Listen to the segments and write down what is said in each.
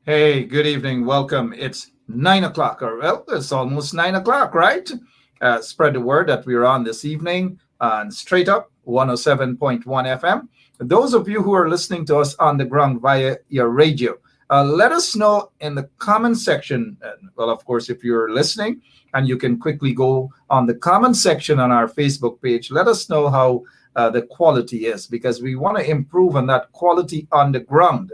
Hey, good evening. Welcome. It's 9 o'clock, or well, it's almost 9 o'clock, right? Spread the word that we're on this evening on Straight Up 107.1 FM. Those of you who are listening to us on the ground via your radio, let us know in the comment section. Well, of course, if you're listening and you can quickly go on the comment section on our Facebook page, let us know how the quality is because we want to improve on that quality on the ground,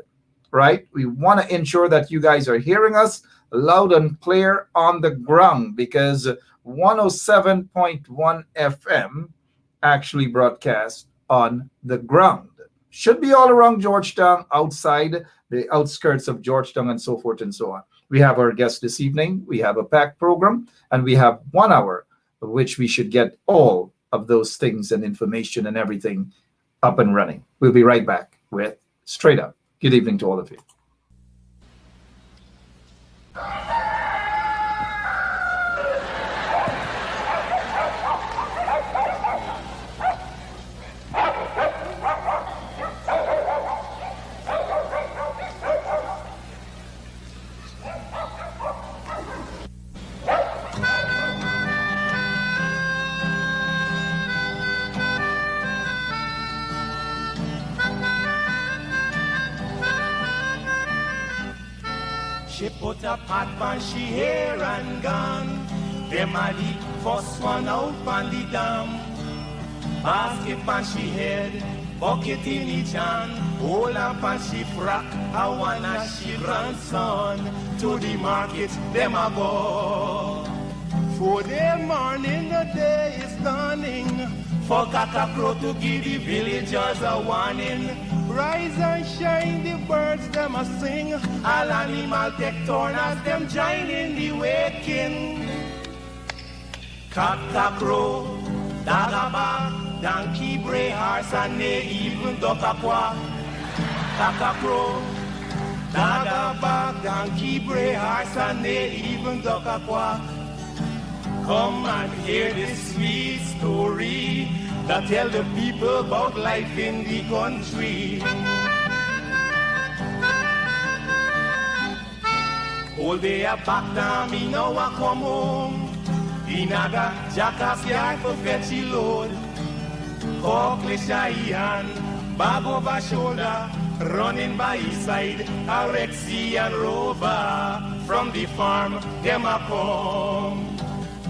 right? We want to ensure that you guys are hearing us loud and clear on the ground because 107.1 FM actually broadcast on the ground. Should be all around Georgetown, outside the outskirts of Georgetown, and so forth and so on. We have our guest this evening. We have a packed program, and we have 1 hour, of which we should get all of those things and information and everything up and running. We'll be right back with Straight Up. Good evening to all of you. She put a pot on she hair and gone. Them a the first one out on the dam. Basket on she head, bucket in each hand. Hold up on she frock, I wanna she grandson. To the market, them a go. For the morning, the day is dawning. For cockacrow to give the villagers a warning. Rise and shine, the birds them a sing. All animal take turn as them join in the waking. Cockacrow, dagabag, donkey, bray, horse, and they even duck a quack. Cockacrow, dagabag, donkey, bray, horse, and they even duck a quack. Come and hear this sweet story that tell the people about life in the country. All day a back down, me now I come home. Inaga jackass yard for fetch the load. Cockle shy hand, bag over shoulder, running by his side. A Rexy and Rover from the farm, them a come.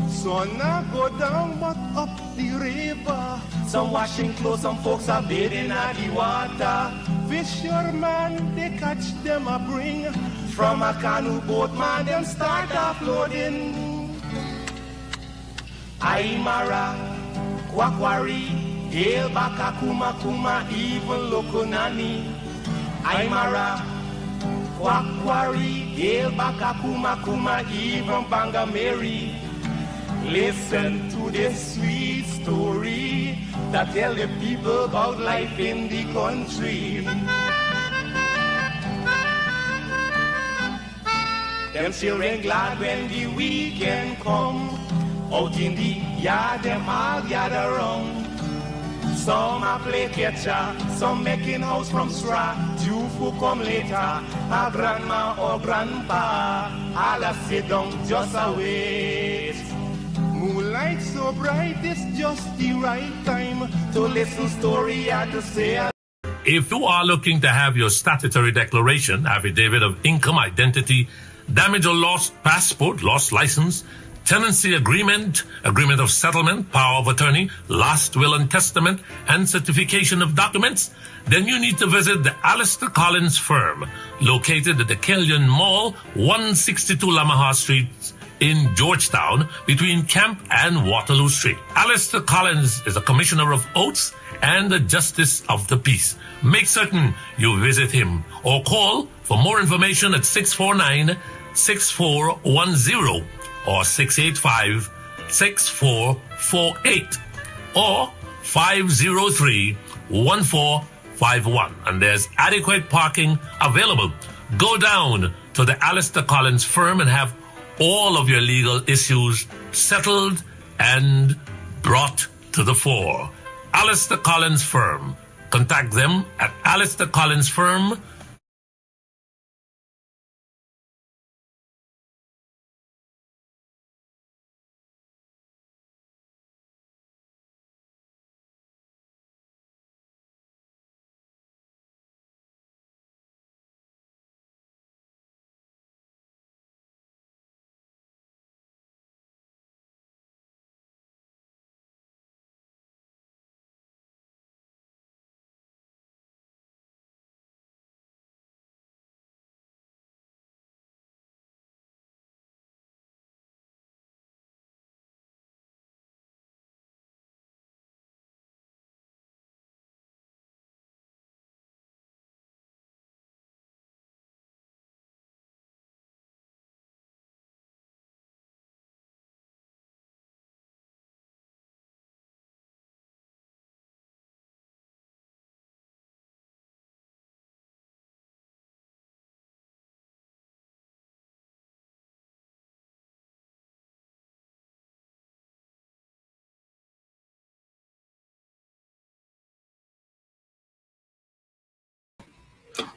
Sun a go down but up the river. Some washing clothes, some folks are bathing at the water. Fisherman, they catch them a bring. From a canoe boat, man, them start offloading. Aymara, Kwakwari, Hail Baka Kuma Kuma, even Lokonani. Aymara, Kwakwari, Hail Baka Kuma Kuma, even Bangameri. Listen to this sweet story that tell the people about life in the country. Them children glad when the weekend come. Out in the yard, them all gather round. Some a play catcher, some making house from straw. Two who come later, a grandma or grandpa. All a sit down just a wait. Moonlight so bright, it's just the right time to listen story or to say. If you are looking to have your statutory declaration, affidavit of income, identity, damage or lost passport, lost license, tenancy agreement, agreement of settlement, power of attorney, last will and testament, and certification of documents, then you need to visit the Alistair Collins firm, located at the Killian Mall, 162 Lamaha Street, in Georgetown, between Camp and Waterloo Street. Alistair Collins is a commissioner of oaths and a justice of the peace. Make certain you visit him or call for more information at 649-6410 or 685-6448 or 503-1451. And there's adequate parking available. Go down to the Alistair Collins firm and have all of your legal issues settled and brought to the fore. Alistair Collins Firm. Contact them at Alistair Collins Firm,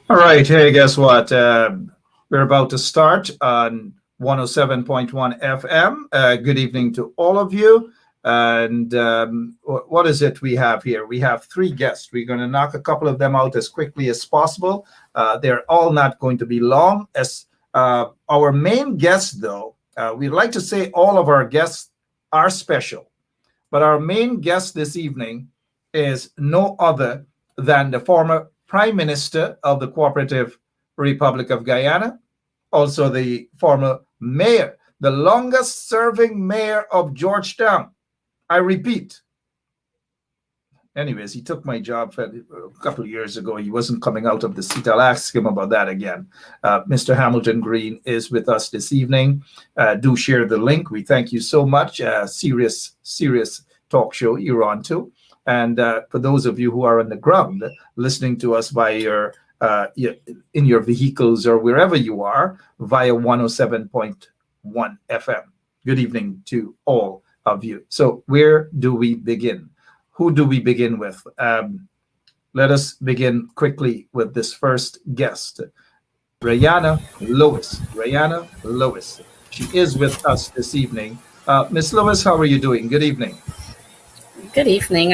All right. Hey, guess what? We're about to start on 107.1 FM. Good evening to all of you. And what is it we have here? We have three guests. We're going to knock a couple of them out as quickly as possible. They're all not going to be long. As our main guest, though, we'd like to say all of our guests are special. But our main guest this evening is no other than the former Prime Minister of the Cooperative Republic of Guyana, also the former mayor, the longest serving mayor of Georgetown. I repeat. Anyways, he took my job a couple of years ago. He wasn't coming out of the seat. I'll ask him about that again. Mr. Hamilton Green is with us this evening. Do share the link. We thank you so much. Serious talk show you're on to. And for those of you who are on the ground listening to us by in your vehicles or wherever you are via 107.1 FM. Good evening to all of you. So where do we begin? Who do we begin with? Let us begin quickly with this first guest, Rayana Lewis. Rayana Lewis. She is with us this evening. Miss Lewis, how are you doing? Good evening. Good evening.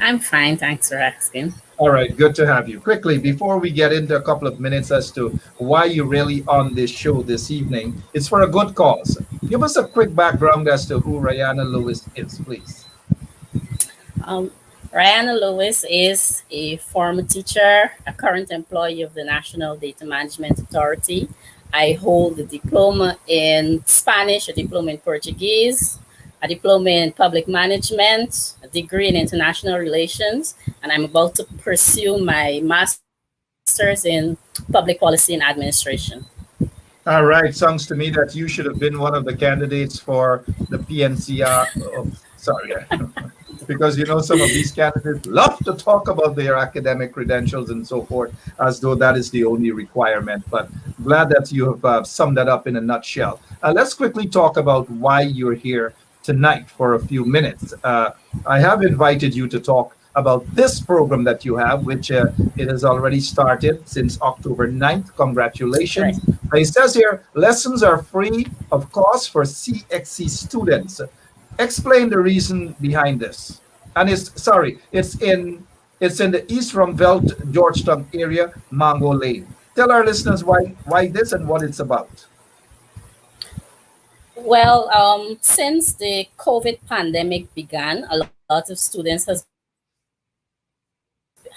I'm fine. Thanks for asking. All right, good to have you. Quickly, before we get into a couple of minutes as to why you're really on this show this evening, it's for a good cause. Give us a quick background as to who Rayana Lewis is, please. Rayana Lewis is a former teacher, a current employee of the National Data Management Authority. I hold a diploma in Spanish, a diploma in Portuguese, a diploma in public management, a degree in international relations, and I'm about to pursue my master's in public policy and administration. All right, sounds to me that you should have been one of the candidates for the PNCR. Oh, sorry, because some of these candidates love to talk about their academic credentials and so forth, as though that is the only requirement. But glad that you have summed that up in a nutshell. Let's quickly talk about why you're here tonight for a few minutes. I have invited you to talk about this program that you have, which it has already started since October 9th. Congratulations. Right. It says here, lessons are free of cost for CXC students. Explain the reason behind this. And it's in the East Rumvelt, Georgetown area, Mango Lane. Tell our listeners why this and what it's about. Well, since the COVID pandemic began, a lot of students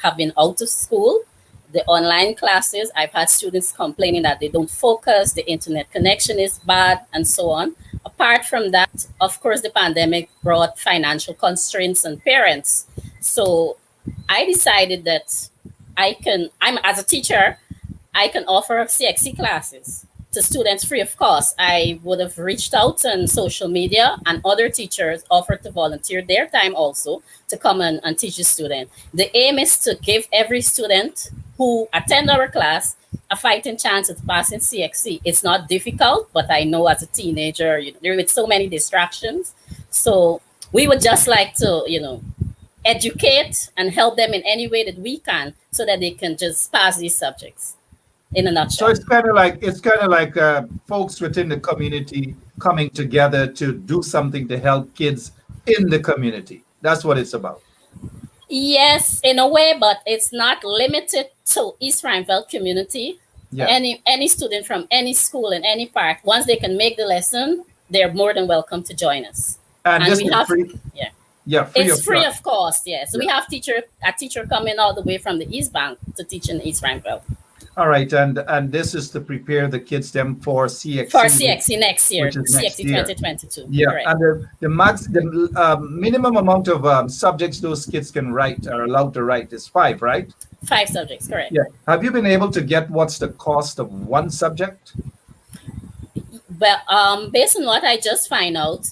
have been out of school. The online classes, I've had students complaining that they don't focus, the internet connection is bad, and so on. Apart from that, of course, the pandemic brought financial constraints on parents. So I decided that as a teacher, I can offer CXC classes to students free of cost. I would have reached out on social media, and other teachers offered to volunteer their time also to come and teach the student. The aim is to give every student who attend our class a fighting chance at passing CXC. It's not difficult, but I know as a teenager, there with so many distractions. So we would just like to, educate and help them in any way that we can so that they can just pass these subjects. In a nutshell. So it's kind of like folks within the community coming together to do something to help kids in the community. That's what it's about. Yes, in a way, but it's not limited to East Rumvelt community. Yeah. Any student from any school in any park, once they can make the lesson, they're more than welcome to join us. And this is free. Yeah. Yeah, it's free of cost. Yeah. So we have a teacher coming all the way from the East Bank to teach in East Rumvelt. All right, and this is to prepare the kids them for CXC. For CXC next year, CXC 2022. Yeah, correct. And the minimum amount of subjects those kids can write are allowed to write is 5, right? 5 subjects, correct. Yeah. Have you been able to get what's the cost of one subject? Well, based on what I just find out,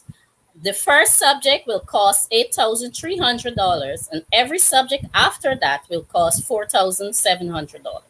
the first subject will cost $8,300, and every subject after that will cost $4,700.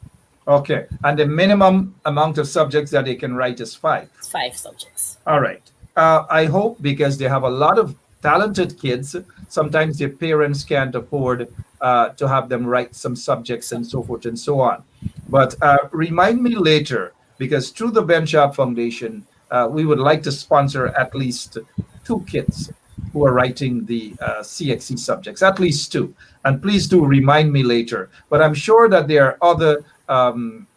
Okay, and the minimum amount of subjects that they can write is 5. 5 subjects. All right. I hope, because they have a lot of talented kids, sometimes their parents can't afford to have them write some subjects and so forth and so on. But remind me later, because through the Ben Sharp Foundation, we would like to sponsor at least 2 kids who are writing the CXC subjects, at least 2. And please do remind me later. But I'm sure that there are other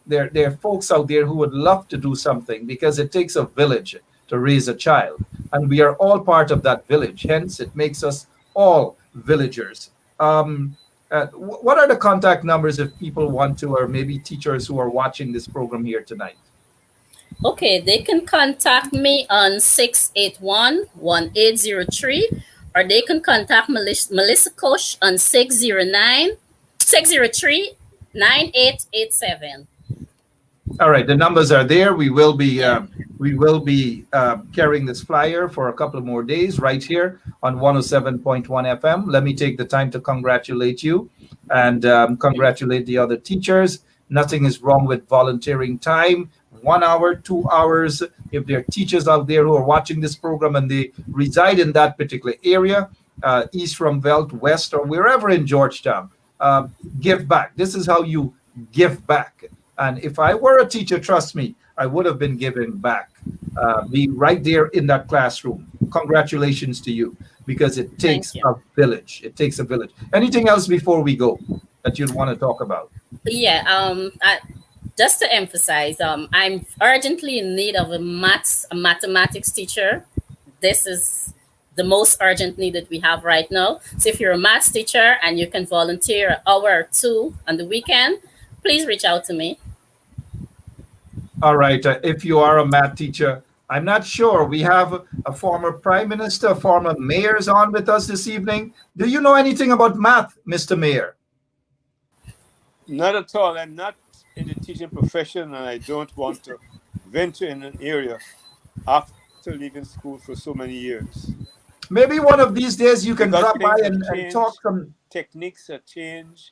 there are folks out there who would love to do something, because it takes a village to raise a child, and we are all part of that village. Hence, it makes us all villagers. What are the contact numbers if people want to, or maybe teachers who are watching this program here tonight? Okay, they can contact me on 681-1803, or they can contact Melissa Koch on 603-9887. All right, the numbers are there. We will be carrying this flyer for a couple of more days right here on 107.1 FM. Let me take the time to congratulate you and congratulate the other teachers. Nothing is wrong with volunteering time. 1 hour, 2 hours. If there are teachers out there who are watching this program and they reside in that particular area, east from Velt, west, or wherever in Georgetown, give back. This is how you give back. And if I were a teacher, trust me, I would have been giving back. Be right there in that classroom. Congratulations to you, because it takes a village. It takes a village. Anything else before we go that you'd want to talk about? Yeah, just to emphasize, I'm urgently in need of a mathematics teacher. This is the most urgent need that we have right now. So if you're a maths teacher and you can volunteer an hour or 2 on the weekend, please reach out to me. All right. If you are a math teacher, I'm not sure. We have a former prime minister, former mayors on with us this evening. Do you know anything about math, Mr. Mayor? Not at all. I'm not in the teaching profession, and I don't want to venture in an area after leaving school for so many years. Maybe one of these days you can drop by and talk some. Techniques have changed,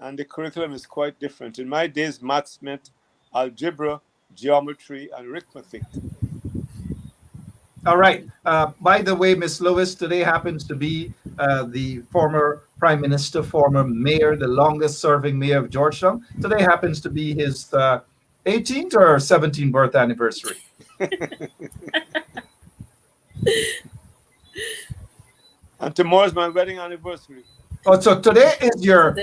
and the curriculum is quite different. In my days, maths meant algebra, geometry, and arithmetic. All right. By the way, Miss Lewis, today happens to be the former prime minister, former mayor, the longest serving mayor of Georgetown. Today happens to be his 18th or 17th birth anniversary. And tomorrow's my wedding anniversary. Oh, so today is your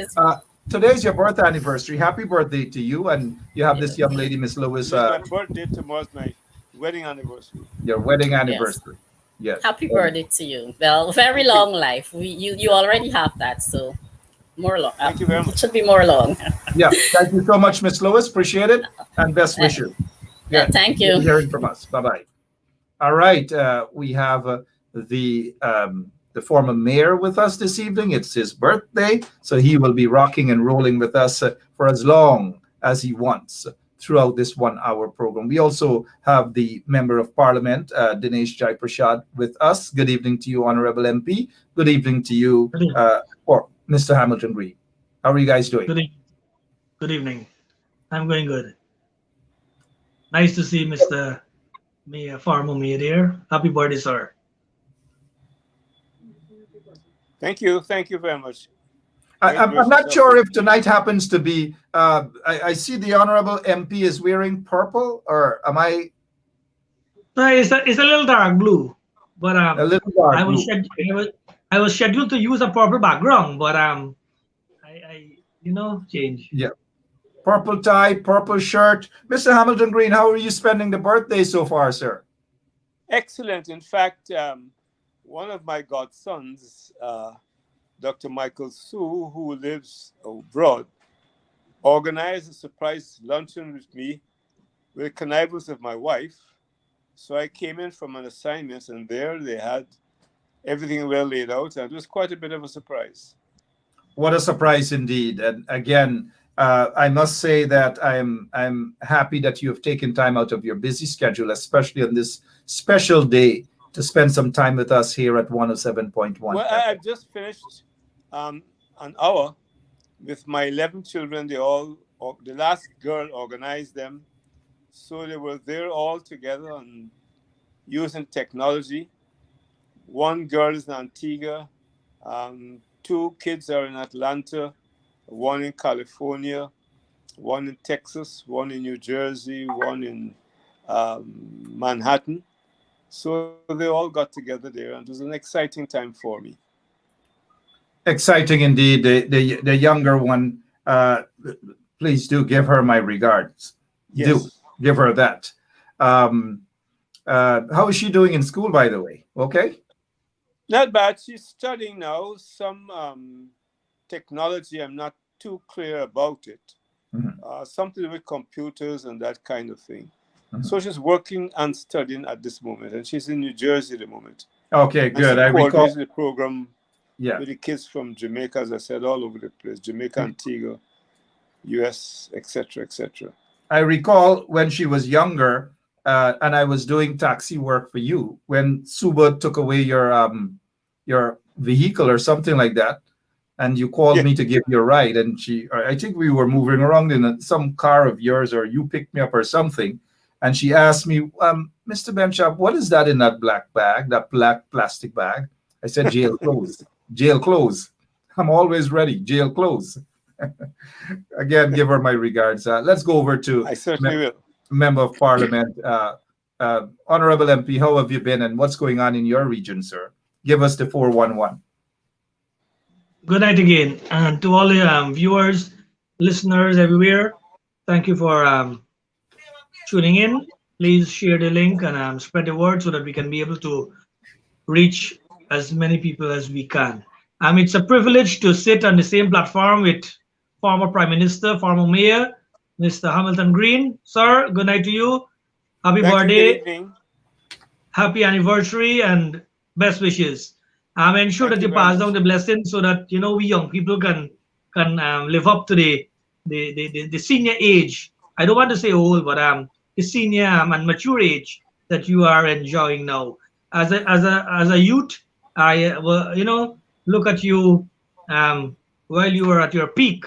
birth anniversary. Happy birthday to you, and you have this young lady, Miss Lewis. My birthday, tomorrow's my wedding anniversary. Your wedding anniversary. Yes. Happy birthday to you. Well, very long life. You already have that, so more long. Thank you very much. It should be more long. Yeah. Thank you so much, Miss Lewis. Appreciate it, and best wishes. Yeah. Thank you. You're hearing from us. Bye-bye. All right. We have the former mayor with us this evening. It's his birthday, so he will be rocking and rolling with us for as long as he wants throughout this 1 hour program. We also have the Member of Parliament, Dineshwar Jaiprashad, with us. Good evening to you, Honorable MP. Good evening to you, or Mr. Hamilton Green. How are you guys doing? Good evening. I'm going good. Nice to see Mr. Mayor, former mayor there. Happy birthday, sir. Thank you. Thank you very much. I'm not sure if tonight happens to be, I see the Honorable MP is wearing purple, or am I? No, it's a little dark blue, but a little dark I was scheduled to use a purple background, but I change. Yeah. Purple tie, purple shirt. Mr. Hamilton Green, how are you spending the birthday so far, sir? Excellent. In fact, one of my godsons, Dr. Michael Sue, who lives abroad, organized a surprise luncheon with me with connivance of my wife. So I came in from an assignment, and there they had everything well laid out, and it was quite a bit of a surprise. What a surprise indeed. And again, I must say that I'm happy that you have taken time out of your busy schedule, especially on this special day, to spend some time with us here at 107.1. Well, I've just finished an hour with my 11 children. The last girl organized them. So they were there all together and using technology. One girl is in Antigua. 2 kids are in Atlanta, one in California. one in Texas, one in New Jersey, one in Manhattan. So they all got together there, and it was an exciting time for me. Exciting indeed. The younger one, please do give her my regards. Yes. Do give her that. How is she doing in school, by the way? Okay. Not bad. She's studying now some technology. I'm not too clear about it. Something with computers and that kind of thing. So she's working and studying at this moment, and she's in New Jersey at the moment. Okay, good. I recall the program with the kids from Jamaica, as I said, all over the place: Jamaica, Antigua, U.S., etc., etc. I recall when she was younger, and I was doing taxi work for you when Suba took away your vehicle or something like that, and you called me to give you a ride, and I think we were moving around in some car of yours, or you picked me up or something, and she asked me, Mr. Benchop, what is that in that black bag, that black plastic bag? I said, jail clothes. Jail clothes. I'm always ready. Jail clothes. Again, give her my regards. Let's go over to I certainly will. Member of Parliament, Honorable MP. How have you been, and what's going on in your region, sir? Give us the 411. Good night again, and to all the viewers, listeners everywhere. Thank you for tuning in. Please share the link and spread the word so that we can be able to reach as many people as we can. It's a privilege to sit on the same platform with former Prime Minister, former Mayor, Mr. Hamilton Green. Sir, good night to you. Happy birthday. Happy anniversary and best wishes. Ensure that you pass down the blessings so that we young people can live up to the senior age. I don't want to say old, but the senior and mature age that you are enjoying now. As a youth, I look at you while you were at your peak,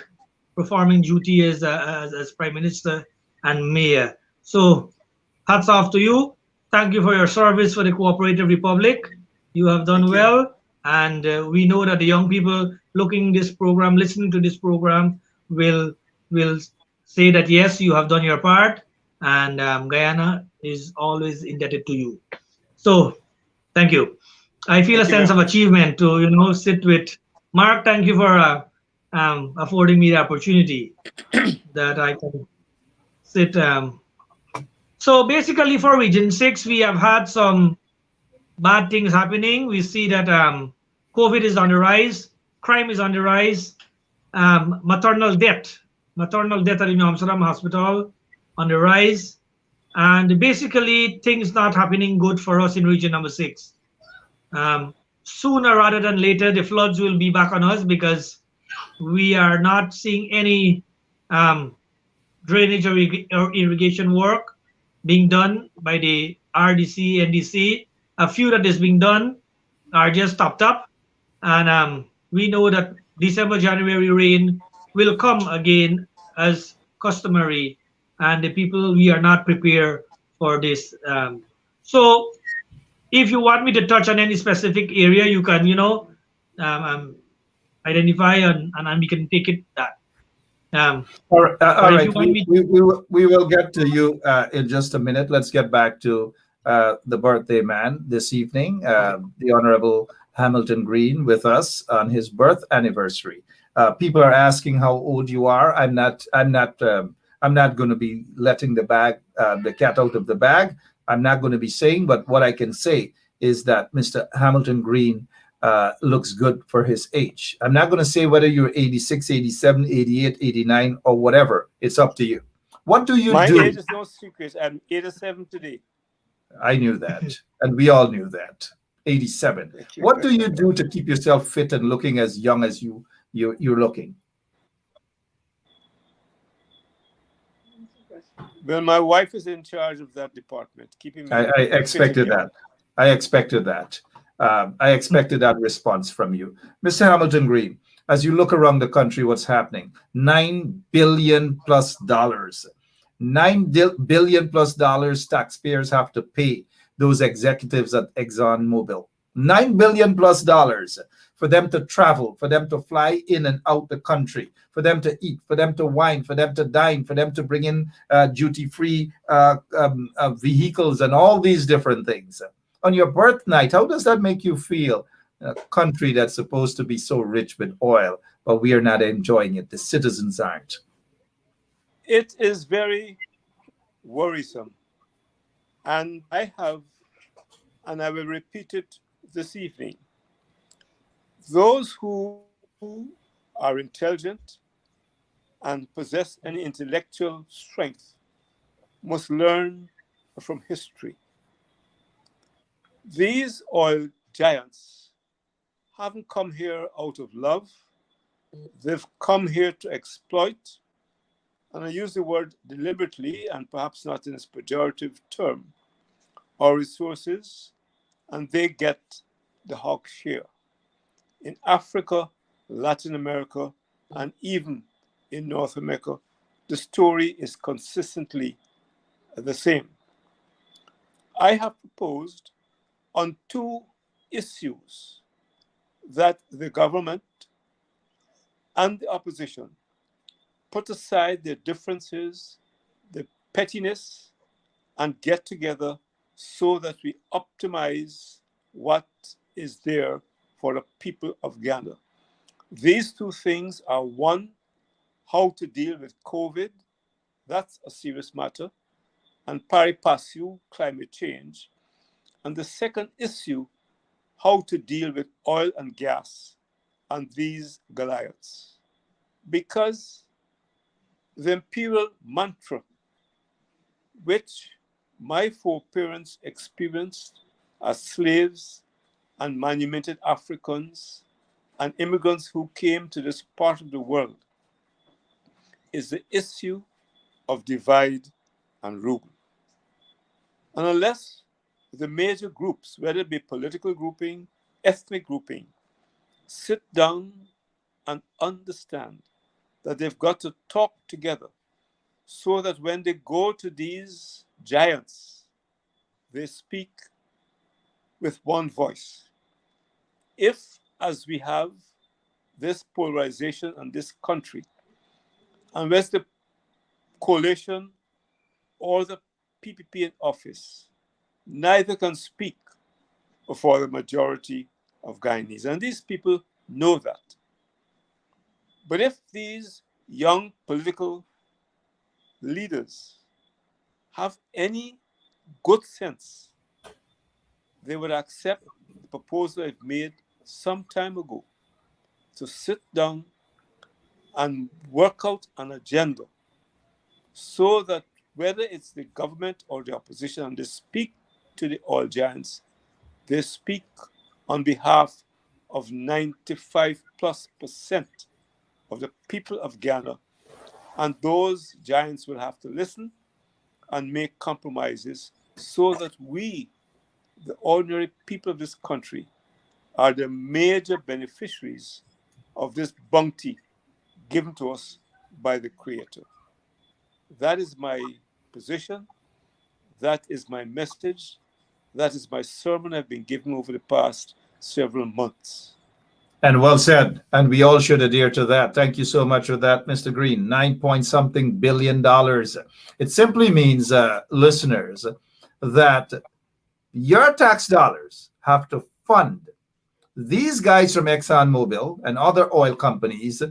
performing duty as Prime Minister and Mayor. So, hats off to you. Thank you for your service for the Cooperative Republic. You have done well, and we know that the young people looking this program, listening to this program, will say that yes, you have done your part, and Guyana is always indebted to you. So, thank you. I feel a sense of achievement to sit with Mark. Thank you for affording me the opportunity that I can sit. So basically, for Region 6, we have had some bad things happening. We see that COVID is on the rise, crime is on the rise, maternal death at the New Amsterdam Hospital on the rise, and basically things not happening good for us in Region number 6. Sooner rather than later, the floods will be back on us because we are not seeing any drainage or irrigation work being done by the RDC, NDC. A few that is being done are just topped up, and we know that December, January rain will come again as customary, and the people, we are not prepared for this. So if you want me to touch on any specific area, you can, identify and we can take it that. All right. We will get to you in just a minute. Let's get back to the birthday man this evening, the Honorable Hamilton Green, with us on his birth anniversary. People are asking how old you are. I'm not going to be letting the cat out of the bag. I'm not going to be saying, but what I can say is that Mr. Hamilton Green looks good for his age. I'm not going to say whether you're 86, 87, 88, 89, or whatever. It's up to you. What do you do? My age is no secret. I'm 87 today. I knew that, and we all knew that. 87. What do you do to keep yourself fit and looking as young as you're looking? Well, my wife is in charge of that department, keeping me. I expected that. I expected that. I expected that response from you, Mr. Hamilton Green. As you look around the country, what's happening? $9 billion plus dollars. $9 billion plus dollars taxpayers have to pay those executives at ExxonMobil. $9 billion plus for them to travel, for them to fly in and out the country, for them to eat, for them to wine, for them to dine, for them to bring in duty-free vehicles and all these different things. On your birth night, how does that make you feel? A country that's supposed to be so rich with oil, but we are not enjoying it. The citizens aren't. It is very worrisome. And I will repeat it this evening. Those who are intelligent and possess any intellectual strength must learn from history. These oil giants haven't come here out of love. They've come here to exploit, and I use the word deliberately and perhaps not in its pejorative term, our resources, and they get the hog share. In Africa, Latin America, and even in North America, the story is consistently the same. I have proposed on two issues that the government and the opposition put aside their differences, the pettiness, and get together so that we optimize what is there for the people of Guyana. These two things are: one, how to deal with COVID, that's a serious matter, and pari passu, climate change. And the second issue, how to deal with oil and gas and these Goliaths. Because the imperial mantra, which my foreparents experienced as slaves and manumitted Africans and immigrants who came to this part of the world, is the issue of divide and rule. And unless the major groups, whether it be political grouping, ethnic grouping, sit down and understand that they've got to talk together so that when they go to these giants, they speak with one voice. If, as we have this polarization in this country, unless the coalition or the PPP in office, neither can speak for the majority of Guyanese. And these people know that. But if these young political leaders have any good sense, they would accept the proposal I've made some time ago to sit down and work out an agenda so that whether it's the government or the opposition and they speak to the oil giants, they speak on behalf of 95+% of the people of Guyana. And those giants will have to listen and make compromises so that we, the ordinary people of this country, are the major beneficiaries of this bounty given to us by the Creator. That is my position. That is my message. That is my sermon I've been giving over the past several months. And well said. And we all should adhere to that. Thank you so much for that, Mr. Green. $9-point-something billion. It simply means, listeners, that your tax dollars have to fund these guys from ExxonMobil and other oil companies.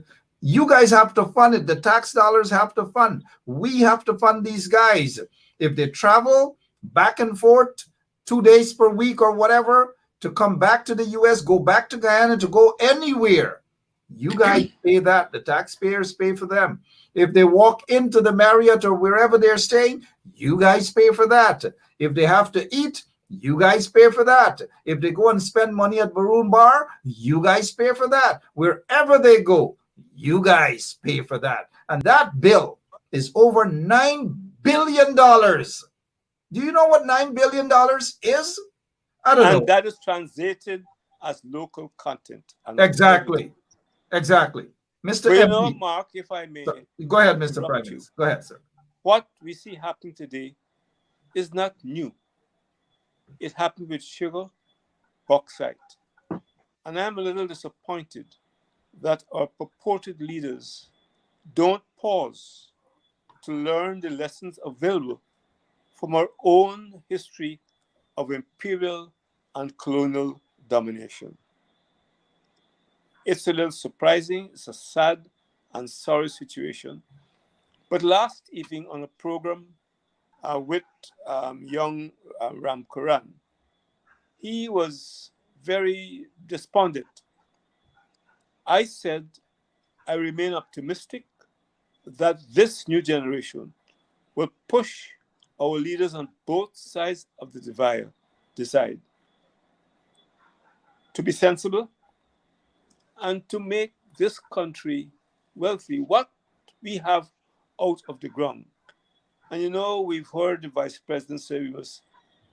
You guys have to fund it. The tax dollars have to fund. We have to fund these guys. If they travel back and forth 2 days per week or whatever to come back to the U.S., go back to Guyana, to go anywhere, you guys pay that. The taxpayers pay for them. If they walk into the Marriott or wherever they're staying, you guys pay for that. If they have to eat, you guys pay for that. If they go and spend money at Maroon Bar, you guys pay for that. Wherever they go, you guys pay for that. And that bill is over $9 billion. Do you know what $9 billion is? I don't know. And that is translated as local content. Exactly. Exactly. Mr. But you MP. know, Mark, if I may. Go ahead, Mr. Prime Minister. Go ahead, sir. What we see happening today is not new. It happened with sugar. bauxite. And I'm a little disappointed that our purported leaders don't pause to learn the lessons available from our own history of imperial and colonial domination. It's a little surprising, it's a sad and sorry situation. But last evening on a program with young Ram Karan, he was very despondent. I said, I remain optimistic that this new generation will push our leaders on both sides of the divide to be sensible and to make this country wealthy. What we have out of the ground. And you know, we've heard the vice president say we must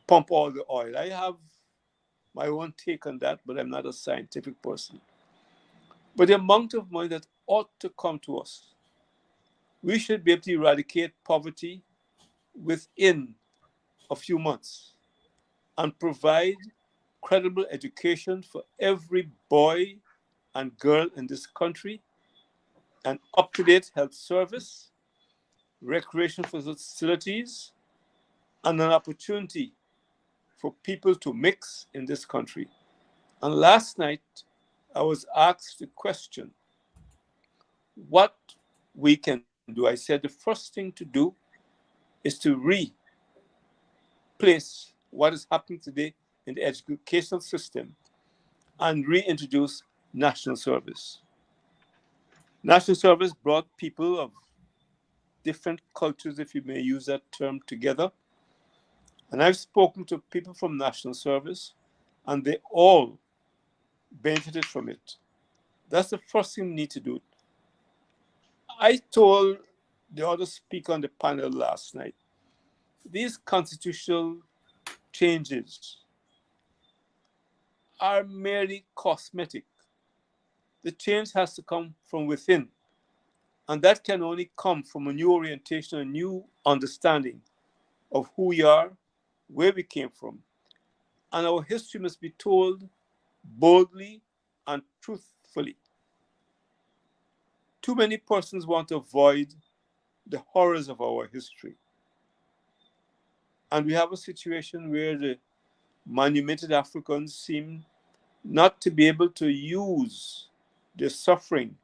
pump all the oil. I have my own take on that, but I'm not a scientific person. But the amount of money that ought to come to us, we should be able to eradicate poverty within a few months and provide credible education for every boy and girl in this country, an up-to-date health service, recreation facilities, and an opportunity for people to mix in this country. And last night, I was asked the question, what we can do. I said the first thing to do is to replace what is happening today in the educational system and reintroduce national service. National service brought people of different cultures, if you may use that term, together. And I've spoken to people from national service, and they all benefited from it. That's the first thing we need to do. I told the other speaker on the panel last night, these constitutional changes are merely cosmetic. The change has to come from within. And that can only come from a new orientation, a new understanding of who we are, where we came from. And our history must be told boldly and truthfully. Too many persons want to avoid the horrors of our history. And we have a situation where the manumitted Africans seem not to be able to use their suffering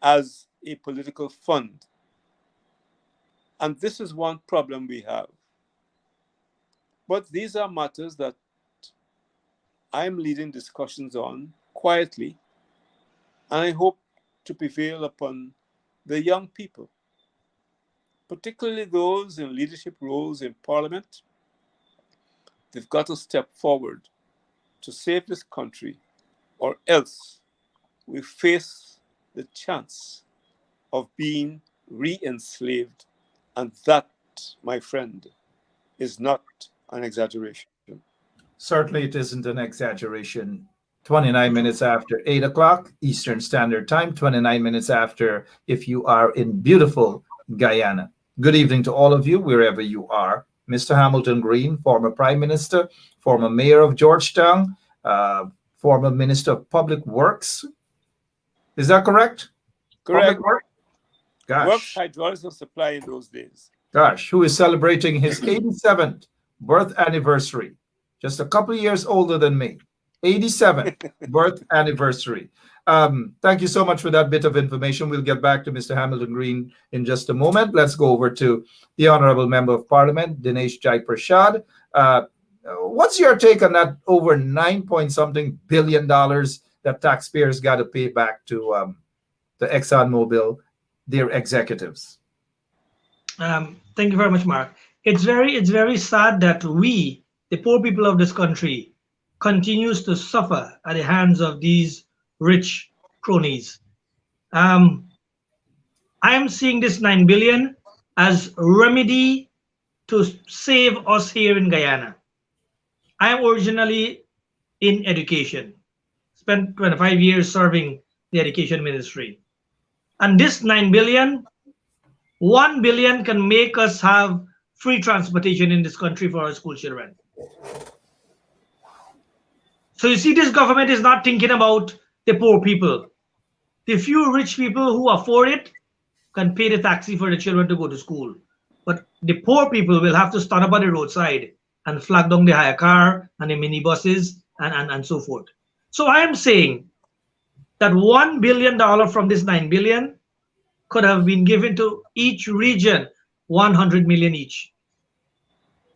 as a political fund. And this is one problem we have. But these are matters that I'm leading discussions on quietly, and I hope to prevail upon the young people, particularly those in leadership roles in Parliament. They've got to step forward to save this country, or else we face the chance of being re-enslaved. And that, my friend, is not an exaggeration. Certainly, it isn't an exaggeration. 29 minutes after 8 o'clock Eastern Standard Time, 29 minutes after if you are in beautiful Guyana. Good evening to all of you, wherever you are. Mr. Hamilton Green, former Prime Minister, former Mayor of Georgetown, former Minister of Public Works. Is that correct? Correct. Gosh. Works hydraulics and supply in those days. Gosh, who is celebrating his 87th birth anniversary. Just a couple of years older than me. 87th birth anniversary. Thank you so much for that bit of information. We'll get back to Mr. Hamilton Green in just a moment. Let's go over to the Honorable Member of Parliament, Dineshwar Jaiprashad. What's your take on that over $9-point-something billion that taxpayers got to pay back to the ExxonMobil, their executives? Thank you very much, Mark. It's very sad that we, the poor people of this country, continues to suffer at the hands of these rich cronies. I am seeing this $9 billion as remedy to save us here in Guyana. I am originally in education, spent 25 years serving the education ministry. And this $9 billion, $1 billion can make us have free transportation in this country for our school children. So you see, this government is not thinking about the poor people. The few rich people who afford it can pay the taxi for the children to go to school. But the poor people will have to stand up on the roadside and flag down the hire car and the minibuses and so forth. So I am saying that $1 billion from this 9 billion could have been given to each region, 100 million each.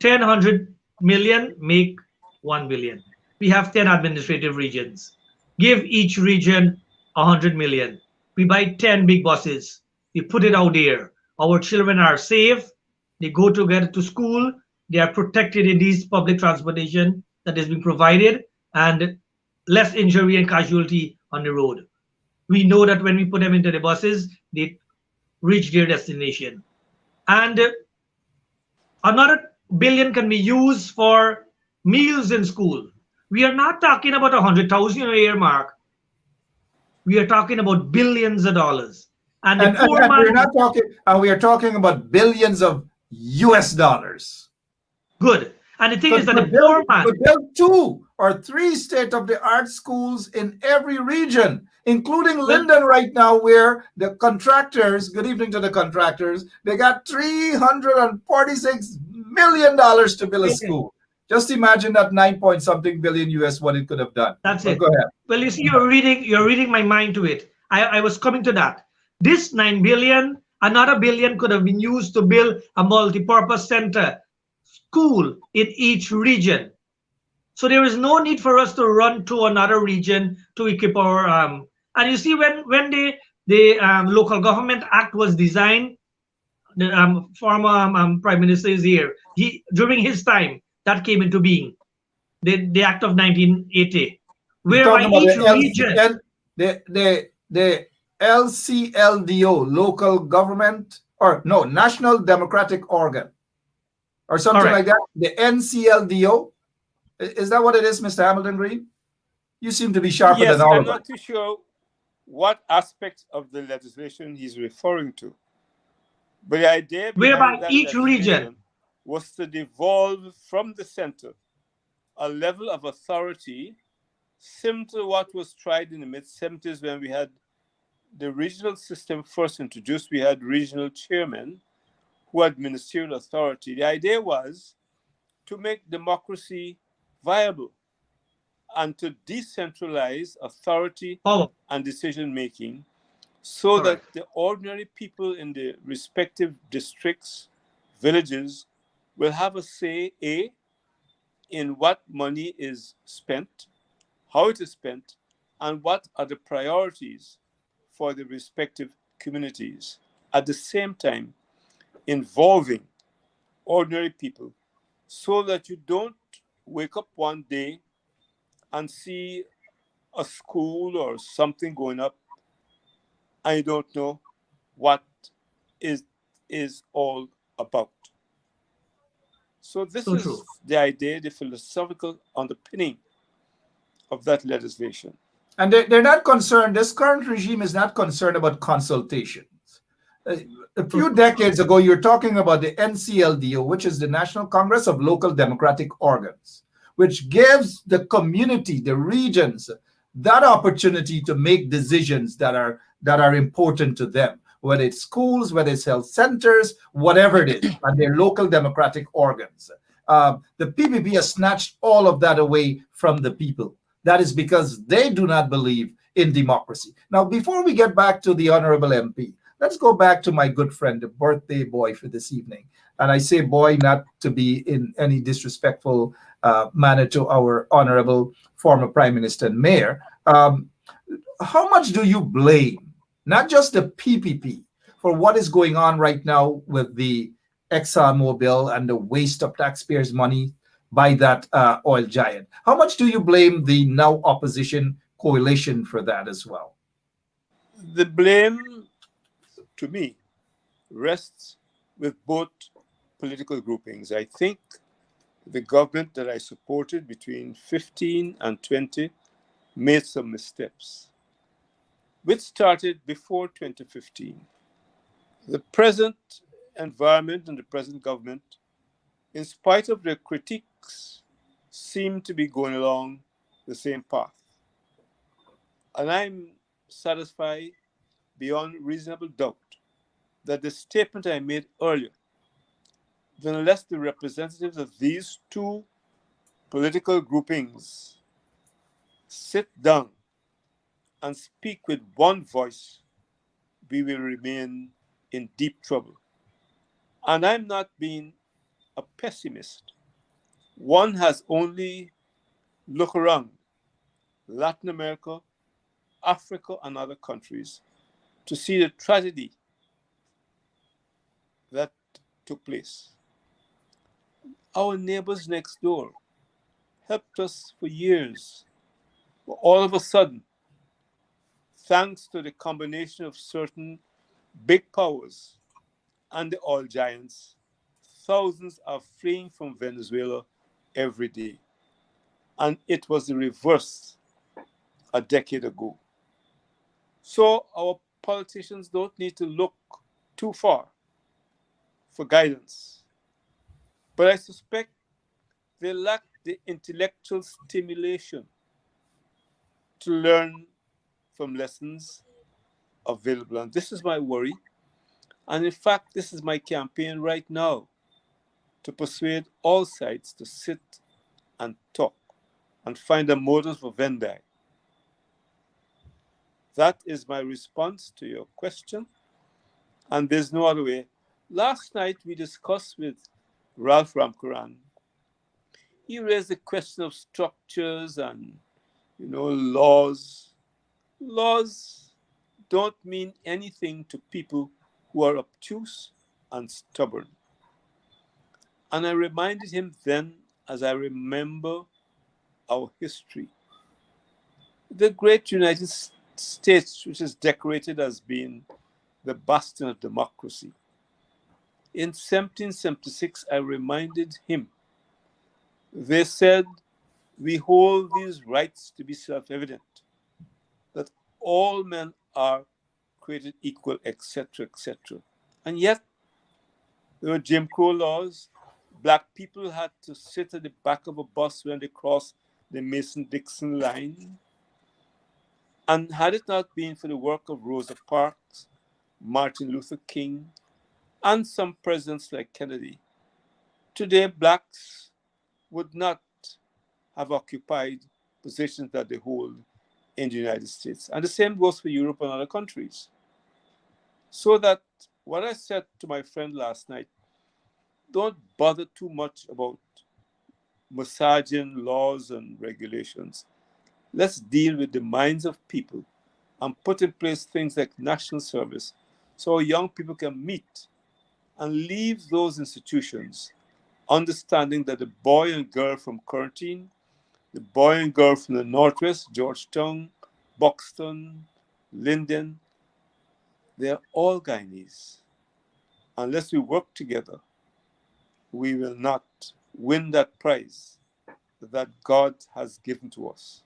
1,000 million make 1 billion. We have 10 administrative regions. Give each region 100 million. We buy 10 big buses. We put it out there. Our children are safe. They go together to school. They are protected in these public transportation that is being provided, and less injury and casualty on the road. We know that when we put them into the buses, they reach their destination. And another billion can be used for meals in school. We are not talking about 100,000 a year mark. We are talking about billions of dollars. And the poor and man, we're not talking, and we are talking about billions of US dollars. good. And the thing is that the Could poor man, build 2 or 3 state-of-the-art schools in every region, including well, Linden right now, where the contractors, good evening to the contractors, they got $346 million to build a school. Just imagine that 9 point something billion US, what it could have done. that's But it. go ahead. Well, you see, you're reading my mind to it. I was coming to that. This 9 billion, another billion could have been used to build a multi-purpose center, school in each region. So there is no need for us to run to another region to equip our and you see, when the local government act was designed, the former prime minister is here. During his time that came into being, the act of 1980, You're talking whereby about each region, the LCLDO, local government, or no, National Democratic Organ, or something like correct. that. The NCLDO. Is that what it is, Mr. Hamilton Green? You seem to be sharper than Yes, all I'm of us. not too sure what aspect of the legislation he's referring to. But the idea behind Whereby that each region, legislation was to devolve from the center a level of authority similar to what was tried in the mid-70s when we had the regional system first introduced. We had regional chairmen who had ministerial authority. The idea was to make democracy viable and to decentralize authority power, and decision-making so that correct. the ordinary people in the respective districts, villages, will have a say, in what money is spent, how it is spent, and what are the priorities for the respective communities. At the same time, involving ordinary people so that you don't wake up one day and see a school or something going up and you don't know what is all about. So this So true. is the idea, the philosophical underpinning of that legislation. And they're not concerned, this current regime is not concerned about consultations. A So few decades ago, you're talking about the NCLDO, which is the National Congress of Local Democratic Organs, which gives the community, the regions, that opportunity to make decisions that are important to them, whether it's schools, whether it's health centers, whatever it is, and their local democratic organs. The PPP has snatched all of that away from the people. That is because they do not believe in democracy. Now, before we get back to the Honorable MP, let's go back to my good friend, the birthday boy for this evening. And I say boy not to be in any disrespectful manner to our Honorable former Prime Minister and Mayor. How much do you blame, not just the PPP, for what is going on right now with the ExxonMobil and the waste of taxpayers' money by that oil giant? How much do you blame the now opposition coalition for that as well? The blame, to me, rests with both political groupings. I think the government that I supported between 15 and 20 made some missteps, which started before 2015. The present environment and the present government, in spite of their critiques, seem to be going along the same path. And I'm satisfied beyond reasonable doubt that the statement I made earlier, that unless the representatives of these two political groupings sit down and speak with one voice, we will remain in deep trouble. And I'm not being a pessimist. One has only look around Latin America, Africa, and other countries to see the tragedy that took place. Our neighbors next door helped us for years. But all of a sudden, thanks to the combination of certain big powers and the oil giants, thousands are fleeing from Venezuela every day. And it was the reverse a decade ago. So our politicians don't need to look too far for guidance. But I suspect they lack the intellectual stimulation to learn from lessons available. And this is my worry. And in fact, this is my campaign right now, to persuade all sides to sit and talk and find a modus vivendi. That is my response to your question. And there's no other way. Last night we discussed with Ralph Ramkaran. He raised the question of structures and, laws. Laws don't mean anything to people who are obtuse and stubborn. And I reminded him then, as I remember our history, the great United States, which is decorated as being the bastion of democracy. In 1776, I reminded him, they said, we hold these rights to be self-evident, that all men are created equal, etc., etc. And yet, there were Jim Crow laws. Black people had to sit at the back of a bus when they crossed the Mason-Dixon line. And had it not been for the work of Rosa Parks, Martin Luther King, and some presidents like Kennedy, today blacks would not have occupied positions that they hold in the United States. And the same goes for Europe and other countries. So that what I said to my friend last night, don't bother too much about massaging laws and regulations. Let's deal with the minds of people and put in place things like national service so young people can meet and leave those institutions understanding that the boy and girl from Curtin, the boy and girl from the Northwest, Georgetown, Buxton, Linden, they're all Guyanese. Unless we work together, we will not win that prize that God has given to us.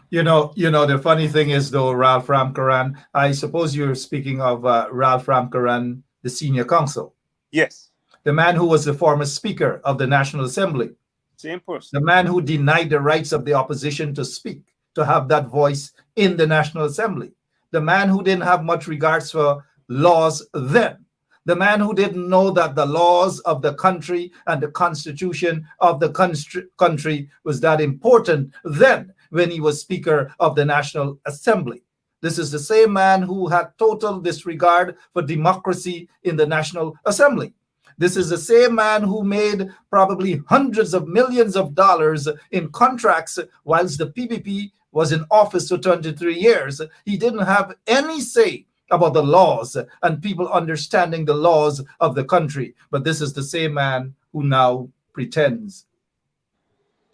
The funny thing is, though, Ralph Ramkaran, I suppose you're speaking of Ralph Ramkaran, the senior counsel. Yes. The man who was the former Speaker of the National Assembly. Same person. The man who denied the rights of the opposition to speak, to have that voice in the National Assembly. The man who didn't have much regards for laws then. The man who didn't know that the laws of the country and the constitution of the country was that important then when he was Speaker of the National Assembly. This is the same man who had total disregard for democracy in the National Assembly. This is the same man who made probably hundreds of millions of dollars in contracts whilst the PPP was in office for 23 years. He didn't have any say about the laws and people understanding the laws of the country. But this is the same man who now pretends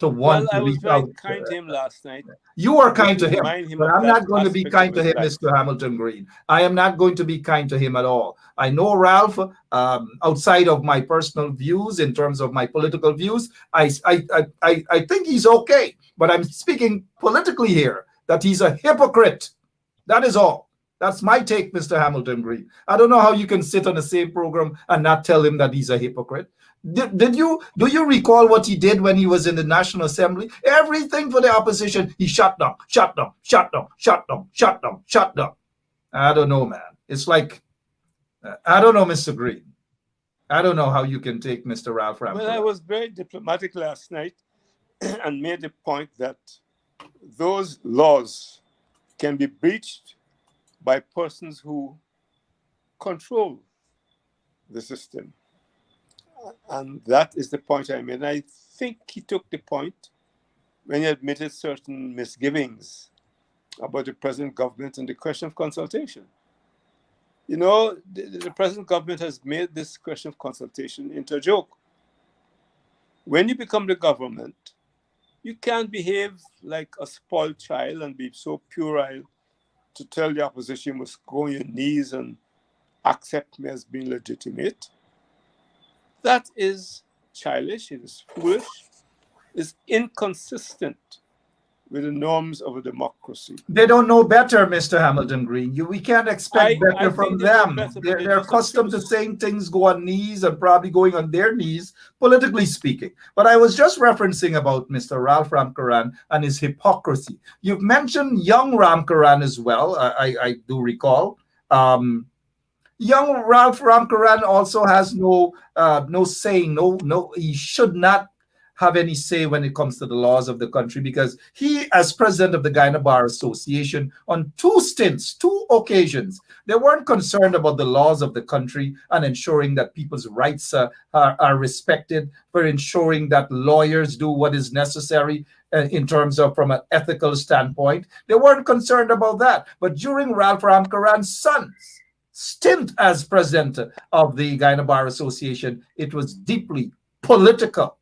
to want I to was reach very out. kind to him last night. You are kind to him, but I'm not going to be aspect kind of to his him, life. Mr. Hamilton Green. I am not going to be kind to him at all. I know Ralph, outside of my personal views, in terms of my political views, I think he's okay. But I'm speaking politically here, that he's a hypocrite. That is all. That's my take, Mr. Hamilton Green. I don't know how you can sit on the same program and not tell him that he's a hypocrite. Do you recall what he did when he was in the National Assembly? Everything for the opposition, he shut down, shut down, shut down, shut down, shut down, shut down. I don't know, man. It's like, I don't know, Mr. Green. I don't know how you can take Mr. Ralph Ramper. Well, I was very diplomatic last night and made the point that those laws can be breached by persons who control the system. And that is the point I made. And I think he took the point when he admitted certain misgivings about the present government and the question of consultation. You know, the present government has made this question of consultation into a joke. When you become the government, you can't behave like a spoiled child and be so puerile to tell the opposition you must go on your knees and accept me as being legitimate. That is childish, it is foolish, it's inconsistent with the norms of a democracy. They don't know better, Mr. Hamilton Green. We can't expect better from them. They're accustomed to saying things go on knees and probably going on their knees, politically speaking. But I was just referencing about Mr. Ralph Ramkaran and his hypocrisy. You've mentioned young Ramkaran as well, I do recall. Young Ralph Ramkaran also has no saying, he should not have any say when it comes to the laws of the country, because he, as president of the Guyana Bar Association, on two occasions, they weren't concerned about the laws of the country and ensuring that people's rights are respected, for ensuring that lawyers do what is necessary in terms of from an ethical standpoint. They weren't concerned about that. But during Ralph Ramkaran's son's stint as president of the Guyana Bar Association, it was deeply political.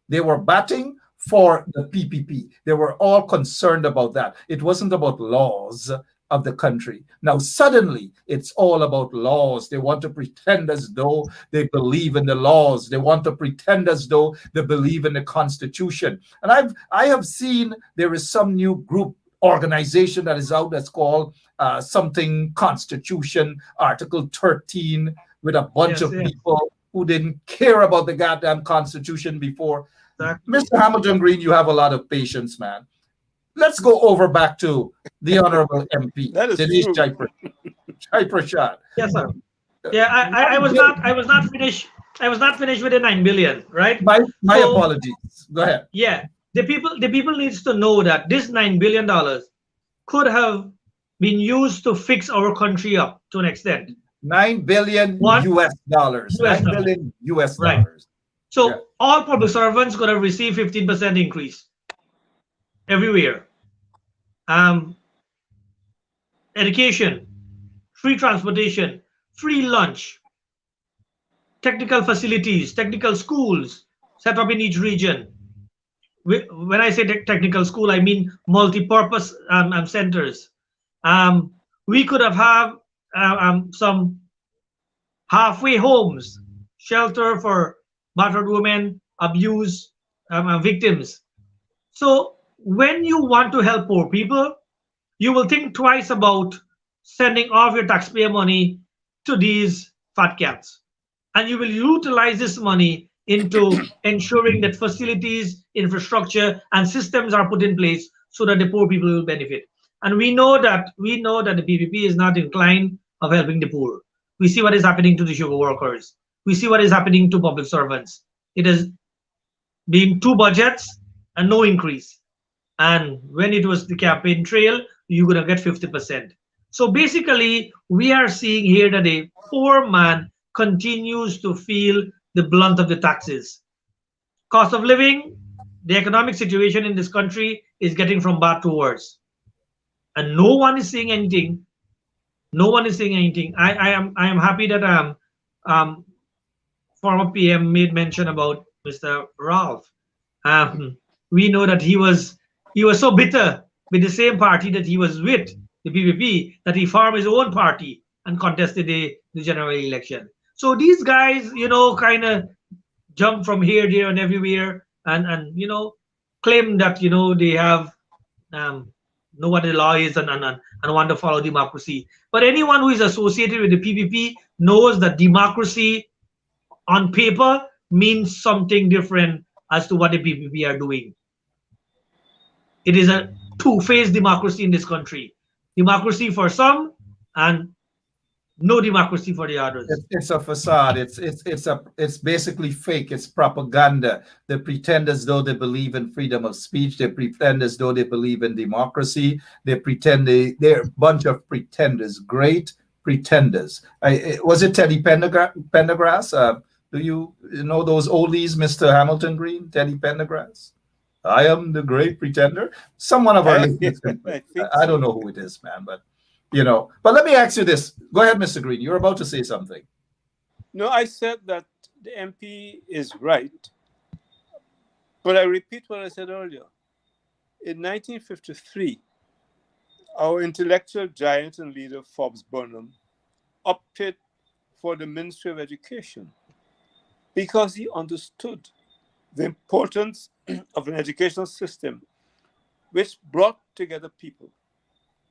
They were batting for the PPP. They were all concerned about that. It wasn't about laws of the country. Now, suddenly, it's all about laws. They want to pretend as though they believe in the laws. They want to pretend as though they believe in the Constitution. And I have seen there is some new group organization that is out that's called something Constitution, Article 13, with a bunch of people who didn't care about the goddamn Constitution before. Exactly. Mr. Hamilton Green, you have a lot of patience, man. Let's go over back to the Honorable MP, Dineshwar Jaiprashad. Yes, sir. Yeah, I was not finished. I was not finished with the 9 billion, right? My apologies. Go ahead. Yeah, the people needs to know that this $9 billion could have been used to fix our country up to an extent. $9 billion US dollars. $9 billion US dollars. So all public servants could have received 15% increase everywhere. Education, free transportation, free lunch, technical facilities, technical schools set up in each region. When I say technical school, I mean multi-purpose centers. We could have some halfway homes, shelter for battered women, abuse victims. So when you want to help poor people, you will think twice about sending off your taxpayer money to these fat cats. And you will utilize this money into ensuring that facilities, infrastructure, and systems are put in place so that the poor people will benefit. And we know that the PPP is not inclined of helping the poor. We see what is happening to the sugar workers. We see what is happening to public servants. It has been 2 budgets and no increase. And when it was the campaign trail, you're going to get 50%. So basically, we are seeing here that a poor man continues to feel the blunt of the taxes. Cost of living, the economic situation in this country is getting from bad to worse. And no one is saying anything. No one is saying anything. I am happy that former PM made mention about Mr. Ralph. We know that he was so bitter with the same party that he was with, the PPP, that he formed his own party and contested the general election. So these guys, kind of jump from here, there, and everywhere, and claim that they have know what the law is and want to follow democracy. But anyone who is associated with the PPP knows that democracy on paper means something different as to what the PPP are doing. It is a two-phase democracy in this country. Democracy for some and no democracy for the others. It's a facade. It's basically fake. It's propaganda. They pretend as though they believe in freedom of speech. They pretend as though they believe in democracy. They pretend they're a bunch of pretenders. Great pretenders. Was it Teddy Pendergrass? Do you know those oldies, Mr. Hamilton Green? Teddy Pendergrass. I am the great pretender. Someone of our listeners. I don't know who it is, man, but. But let me ask you this. Go ahead, Mr. Green. You're about to say something. No, I said that the MP is right, but I repeat what I said earlier. In 1953, our intellectual giant and leader, Forbes Burnham, opted for the Ministry of Education because he understood the importance of an educational system which brought together people,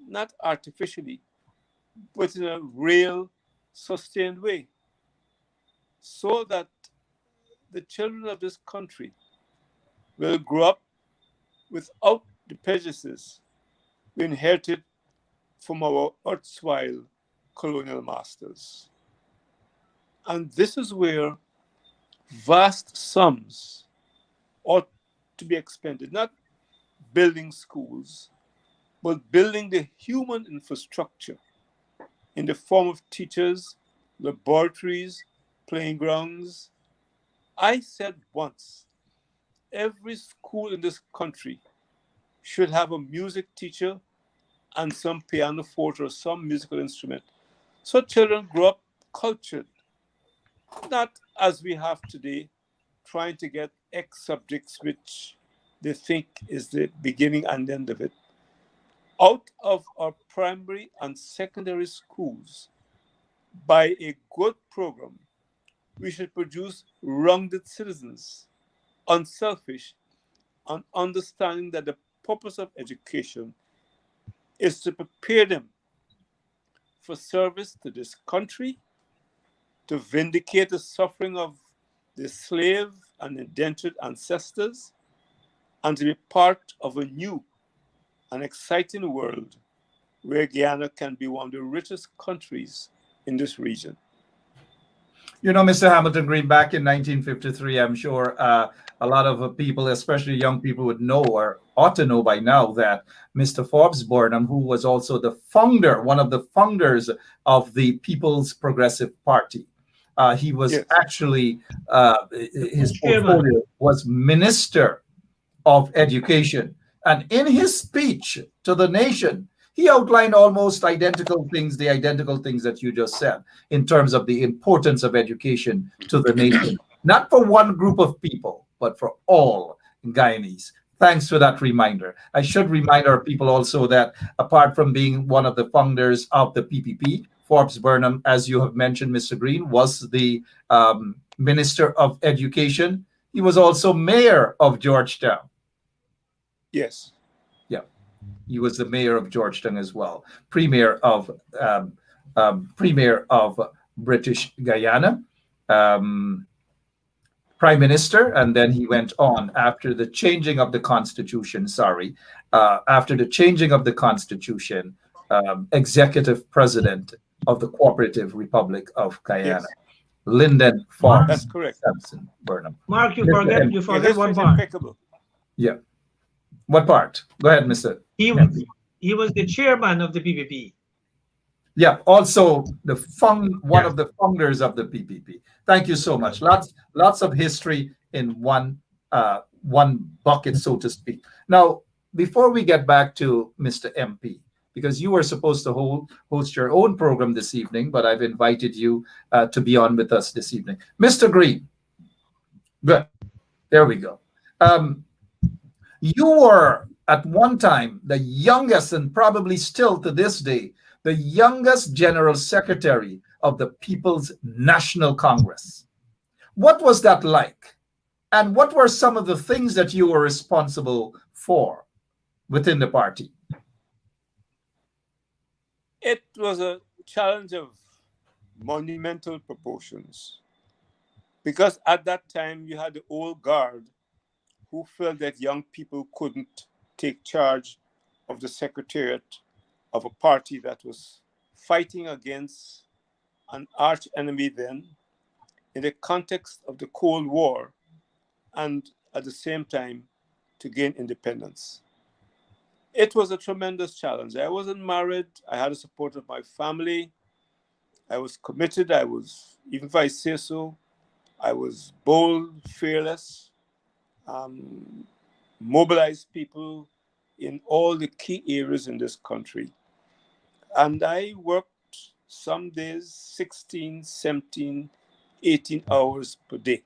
not artificially, but in a real, sustained way, so that the children of this country will grow up without the prejudices we inherited from our erstwhile colonial masters. And this is where vast sums ought to be expended, not building schools, but building the human infrastructure in the form of teachers, laboratories, playing grounds. I said once, every school in this country should have a music teacher and some pianoforte or some musical instrument, so children grow up cultured, not as we have today, trying to get X subjects which they think is the beginning and end of it. Out of our primary and secondary schools, by a good program, we should produce rounded citizens, unselfish, and understanding that the purpose of education is to prepare them for service to this country, to vindicate the suffering of the slave and indentured ancestors, and to be part of a new an exciting world where Guyana can be one of the richest countries in this region. Mr. Hamilton Green, back in 1953, I'm sure a lot of people, especially young people, would know or ought to know by now that Mr. Forbes Burnham, who was also one of the founders of the People's Progressive Party, he was actually, his portfolio was Minister of Education. And in his speech to the nation, he outlined almost the identical things that you just said in terms of the importance of education to the nation, not for one group of people, but for all Guyanese. Thanks for that reminder. I should remind our people also that apart from being one of the founders of the PPP, Forbes Burnham, as you have mentioned, Mr. Green, was the Minister of Education. He was also mayor of Georgetown. Yes. Yeah, he was the mayor of Georgetown as well, premier of British Guyana, prime minister, and then he went on after the changing of the constitution. Executive president of the Cooperative Republic of Guyana. Yes. Lyndon Forbes. That's correct. Sampson Burnham. Mark, you forget one part. Impeccable. Yeah. What part? Go ahead, Mr. He was the chairman of the PPP. Yeah, also one of the founders of the PPP. Thank you so much. Lots of history in one bucket, so to speak. Now, before we get back to Mr. MP, because you were supposed to host your own program this evening, but I've invited you to be on with us this evening. Mr. Green, good. There we go. You were at one time the youngest, and probably still to this day, the youngest General Secretary of the People's National Congress. What was that like? And what were some of the things that you were responsible for within the party? It was a challenge of monumental proportions because at that time you had the old guard who felt that young people couldn't take charge of the secretariat of a party that was fighting against an arch enemy then in the context of the Cold War and at the same time to gain independence. It was a tremendous challenge. I wasn't married. I had the support of my family. I was committed. I was, even if I say so, I was bold, fearless, mobilized people in all the key areas in this country. And I worked some days 16, 17, 18 hours per day.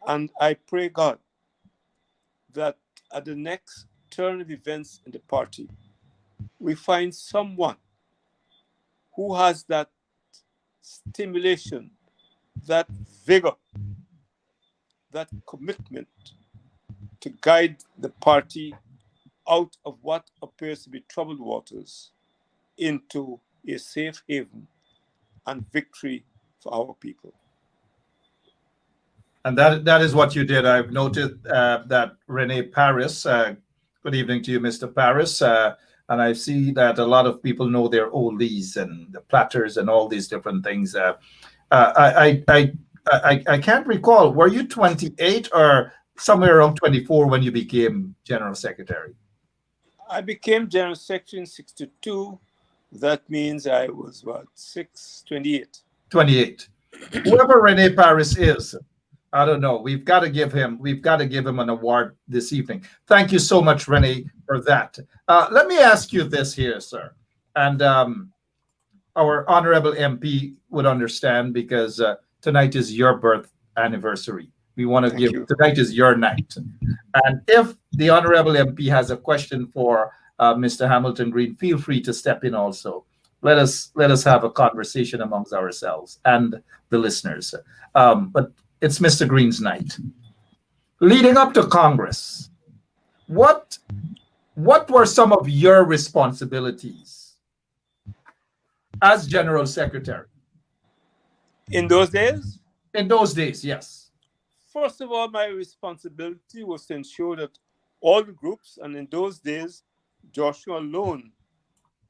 And I pray God that at the next turn of events in the party, we find someone who has that stimulation, that vigor, that commitment to guide the party out of what appears to be troubled waters into a safe haven and victory for our people. And that is what you did. I've noted that Rene Paris, good evening to you, Mr. Paris. And I see that a lot of people know their oldies and the platters and all these different things. I can't recall. Were you 28 or somewhere around 24 when you became General Secretary? I became General Secretary in 62. That means I was, 28. 28. Whoever Rene Paris is, I don't know. We've got to give him an award this evening. Thank you so much, Rene, for that. Let me ask you this here, sir. And our honorable MP would understand because tonight is your birth anniversary. We want to tonight is your night. And if the honorable MP has a question for Mr. Hamilton Green, feel free to step in also. Let us have a conversation amongst ourselves and the listeners. But it's Mr. Green's night. Leading up to Congress, what were some of your responsibilities as General Secretary? In those days? In those days, yes. First of all, my responsibility was to ensure that all the groups, and in those days, Georgetown alone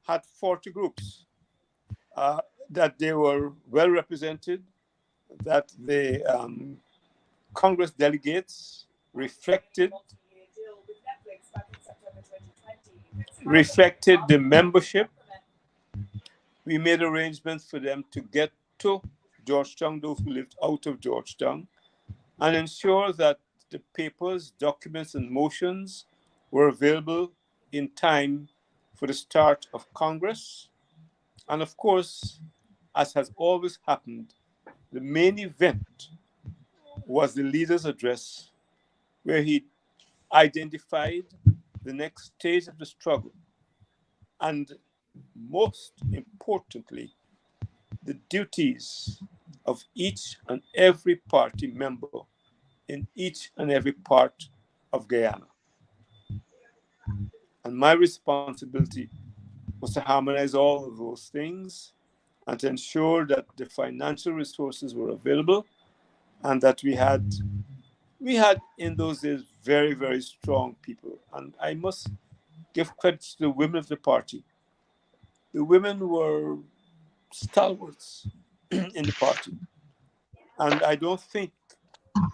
had 40 groups, that they were well represented, that the Congress delegates reflected the membership. We made arrangements for them to get to Georgetown, those who lived out of Georgetown, and ensure that the papers, documents, and motions were available in time for the start of Congress. And of course, as has always happened, the main event was the leader's address, where he identified the next stage of the struggle, and most importantly, the duties of each and every party member in each and every part of Guyana. And my responsibility was to harmonize all of those things and to ensure that the financial resources were available and that we had in those days very, very strong people. And I must give credit to the women of the party. The women were stalwarts in the party. And I don't think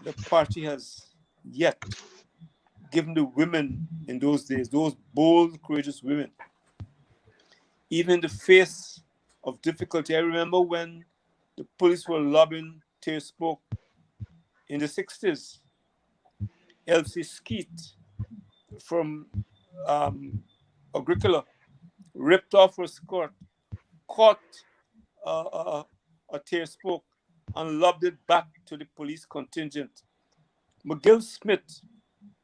the party has yet given the women in those days, those bold, courageous women, even in the face of difficulty. I remember when the police were lobbing tear smoke in the 60s. Elsie Skeet from Agricola ripped off her skirt, caught a tear smoke, and lobbed it back to the police contingent. McGill Smith,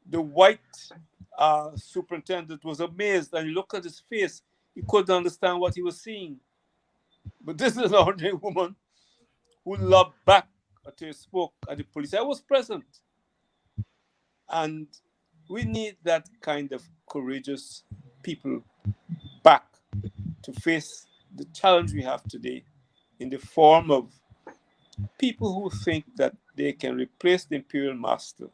the white superintendent, was amazed, and he looked at his face. He couldn't understand what he was seeing. But this is an ordinary woman who lobbed back a tear smoke at the police. I was present. And we need that kind of courageous people back to face the challenge we have today in the form of people who think that they can replace the imperial master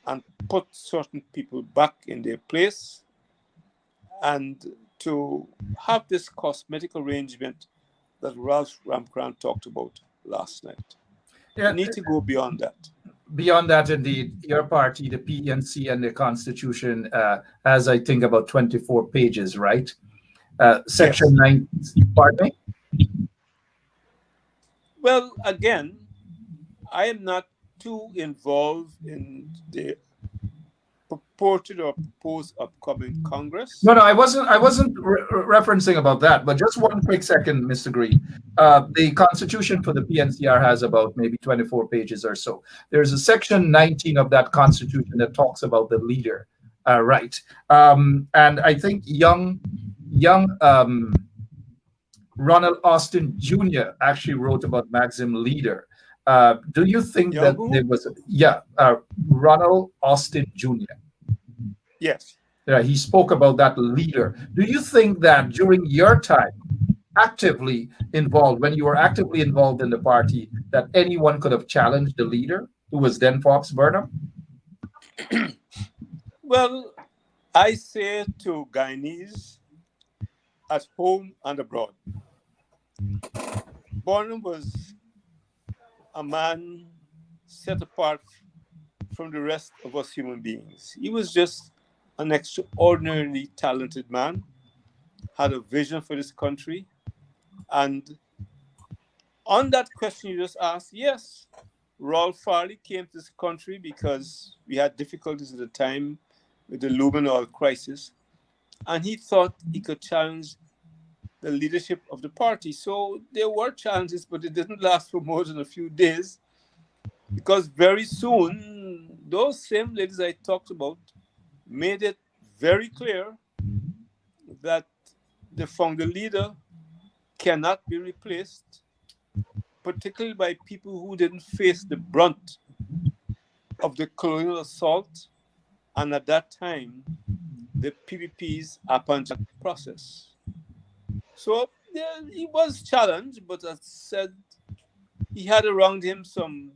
and put certain people back in their place, and to have this cosmetic arrangement that Ralph Ramkrant talked about last night. Yeah, We need to go beyond that. beyond that, indeed, your party, the PNC, and the Constitution, has, I think, about 24 pages, right? Section Yes. 9, pardon me? Well, again, I am not too involved in the purported or proposed upcoming Congress. No, I wasn't referencing about that, but just one quick second, Mr. Green. The Constitution for the PNCR has about maybe 24 pages or so. There's a section 19 of that Constitution that talks about the leader, right? And I think young Ronald Austin Jr. actually wrote about Maxim Leader. Do you think that there was, Ronald Austin Jr.? Yes. He spoke about that leader. Do you think that during your time, actively involved, when you were actively involved in the party, that anyone could have challenged the leader, who was then Fox Burnham? Well, I say to Guyanese at home and abroad, Burnham was a man set apart from the rest of us human beings. He was just an extraordinarily talented man, had a vision for this country. And on that question you just asked, yes, Rolf Farley came to this country because we had difficulties at the time with the looming oil crisis. And he thought he could challenge the leadership of the party. So there were challenges, but it didn't last for more than a few days, because very soon, those same ladies I talked about made it very clear that the founder leader cannot be replaced, particularly by people who didn't face the brunt of the colonial assault, and at that time, the PPP's appendage process. So yeah, he was challenged, but as said, he had around him some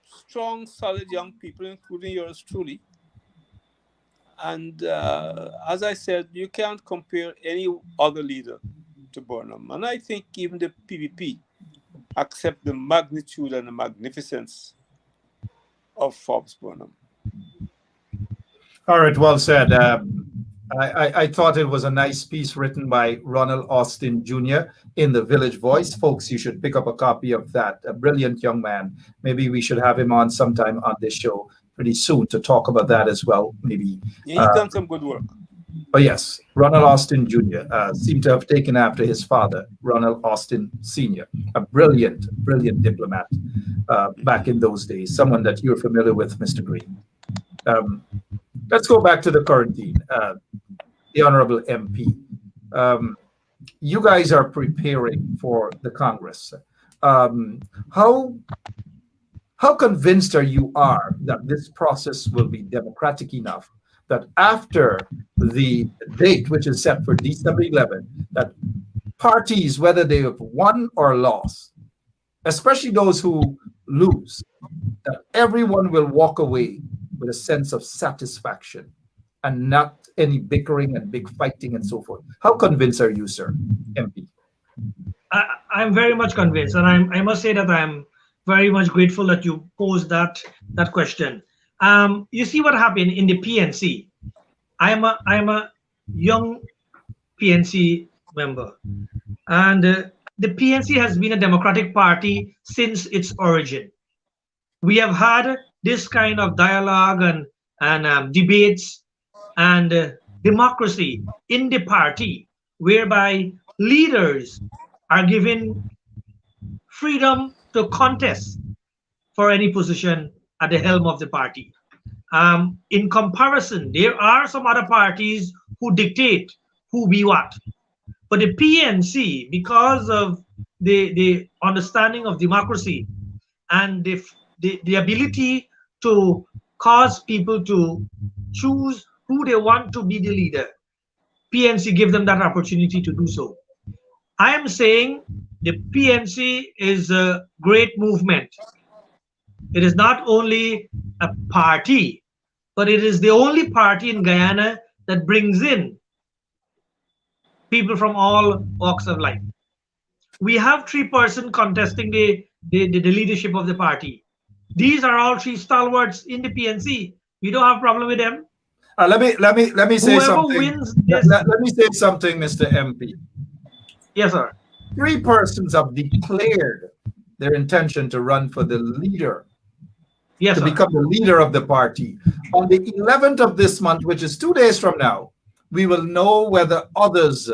strong, solid young people, including yours truly. And as I said, you can't compare any other leader to Burnham. And I think even the PPP accept the magnitude and the magnificence of Forbes Burnham. All right, well said. I thought it was a nice piece written by Ronald Austin Jr. in the Village Voice. Folks, you should pick up a copy of that. A brilliant young man. Maybe we should have him on sometime on this show pretty soon to talk about that as well. Maybe. Yeah, he's done some good work. But yes, Ronald Austin Jr. Seemed to have taken after his father, Ronald Austin Sr., a brilliant diplomat back in those days, someone that you're familiar with, Mr. Green. Let's go back to the quarantine. The Honorable MP. You guys are preparing for the Congress. How convinced are you that this process will be democratic enough that after the date, which is set for December 11, that parties, whether they have won or lost, especially those who lose, that everyone will walk away with a sense of satisfaction and not any bickering and big fighting and so forth? How convinced are you, sir, MP? I'm very much convinced, and I must say that I'm very much grateful that you posed that question. You see what happened in the PNC. I'm a young PNC member, and the PNC has been a democratic party since its origin. We have had this kind of dialogue and debates and democracy in the party, whereby leaders are given freedom to contest for any position at the helm of the party. In comparison, there are some other parties who dictate who be what. But the PNC, because of the understanding of democracy and the ability to cause people to choose who they want to be the leader, PNC give them that opportunity to do so. I am saying the PNC is a great movement. It is not only a party, but it is the only party in Guyana that brings in people from all walks of life. We have 3 persons contesting the leadership of the party. These are all 3 stalwarts in the PNC. We don't have problem with them. Let me say Whoever something. wins this, Let me say something, Mr. MP. yes, sir. 3 persons have declared their intention to run for the leader, Yes, to sir. become the leader of the party. On the 11th of this month, which is 2 days from now, we will know whether others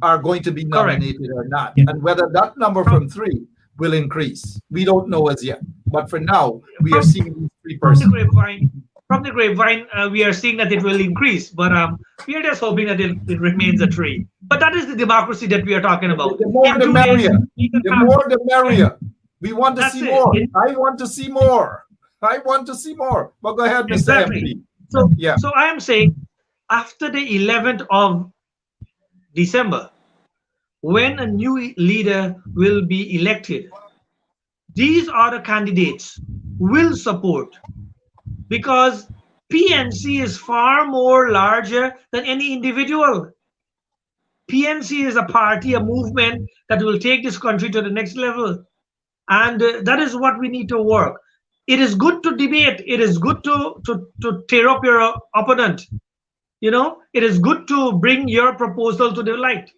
are going to be nominated or not, and whether that number from 3 will increase. We don't know as yet. But for now, we are seeing these 3 persons. From the grapevine, we are seeing that it will increase, but we are just hoping that it remains a 3. But that is the democracy that we are talking about. The more the merrier. The more the merrier. We want to see more. I want to see more. I want to see more. But go ahead, Mr. Exactly. MP. So I am saying after the 11th of December, when a new leader will be elected, these are the candidates will support, because PNC is far more larger than any individual. PNC is a party, a movement that will take this country to the next level. And that is what we need to work. It is good to debate. It is good to tear up your opponent. It is good to bring your proposal to the light.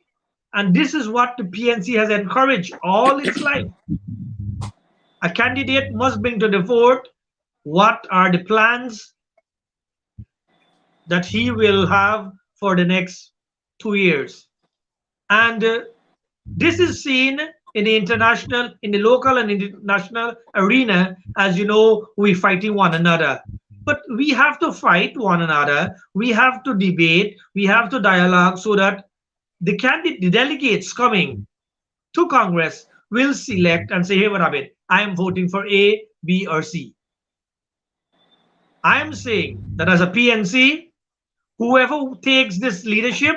And this is what the PNC has encouraged all its life. A candidate must bring to the fore what are the plans that he will have for the next 2 years. And this is seen in the international, in the local and international arena. As you know, we're fighting one another. But we have to fight one another. We have to debate. We have to dialogue so that the delegates coming to Congress will select and say, hey, what happened? I am voting for A, B, or C. I am saying that as a PNC, whoever takes this leadership,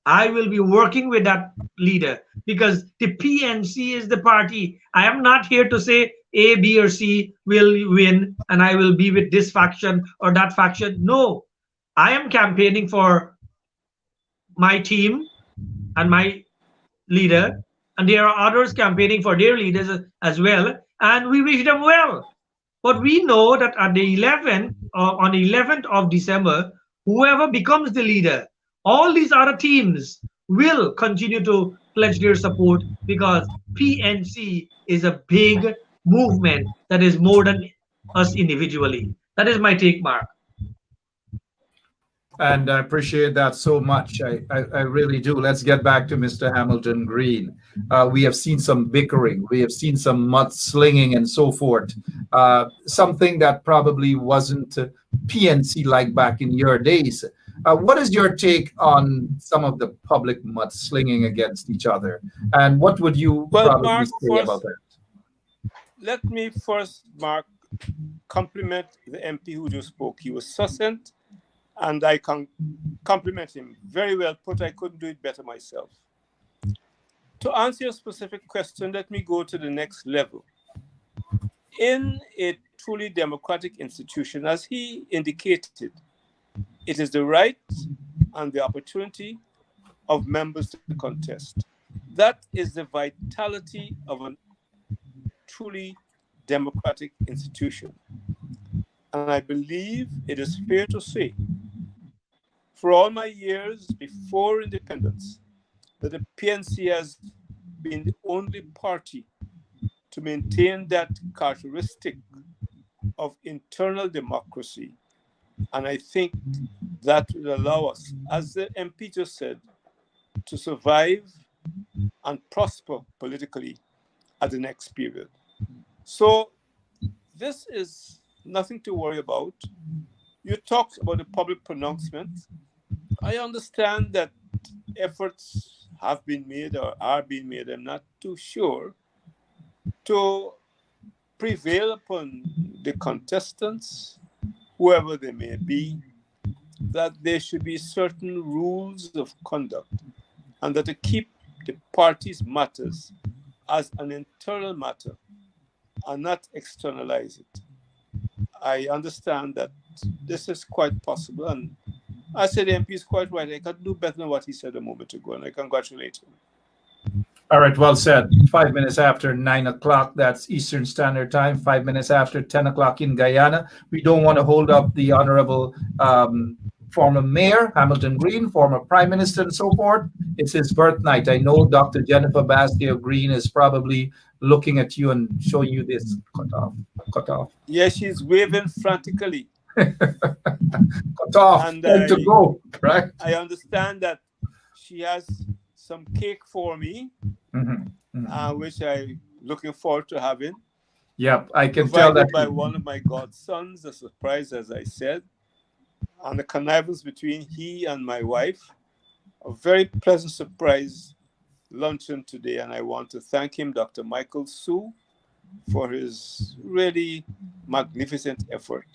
I will be working with that leader, because the PNC is the party. I am not here to say A, B, or C will win and I will be with this faction or that faction. No, I am campaigning for my team and my leader, and there are others campaigning for their leaders as well, and we wish them well. But we know that at the 11th, on the 11th of December, whoever becomes the leader, all these other teams will continue to pledge their support, because PNC is a big movement that is more than us individually. That is my take, Mark. And I appreciate that so much. I really do. Let's get back to Mr. Hamilton Green. We have seen some bickering. We have seen some mudslinging and so forth. Something that probably wasn't PNC like back in your days. What is your take on some of the public mudslinging against each other? And what would you probably Mark, say about that? Let me first, Mark, compliment the MP who just spoke. He was succinct, and I can compliment him. Very well put. I couldn't do it better myself. To answer your specific question, let me go to the next level. In a truly democratic institution, as he indicated, it is the right and the opportunity of members to contest. That is the vitality of a truly democratic institution. And I believe it is fair to say, for all my years before independence, that the PNC has been the only party to maintain that characteristic of internal democracy. And I think that will allow us, as the MP just said, to survive and prosper politically at the next period. So this is nothing to worry about. You talked about the public pronouncement. I understand that efforts have been made or are being made, I'm not too sure, to prevail upon the contestants, whoever they may be, that there should be certain rules of conduct, and that to keep the party's matters as an internal matter and not externalize it. I understand that this is quite possible, and I said the MP is quite right. I can do better than what he said a moment ago, and I congratulate him. All right, well said. 5 minutes after 9 o'clock, that's Eastern Standard Time, 5 minutes after 10 o'clock in Guyana. We don't want to hold up the Honorable former Mayor, Hamilton Green, former Prime Minister, and so forth. It's his birthnight. I know Dr. Jennifer Bastille Green is probably looking at you and showing you this cut off. Yeah, she's waving frantically. Cut off, and time to go, right? I understand that she has some cake for me, which I'm looking forward to having. Yep, I can tell that. By one of my godsons, a surprise, as I said, and the connivance between he and my wife. A very pleasant surprise luncheon today, and I want to thank him, Dr. Michael Sue, for his really magnificent effort.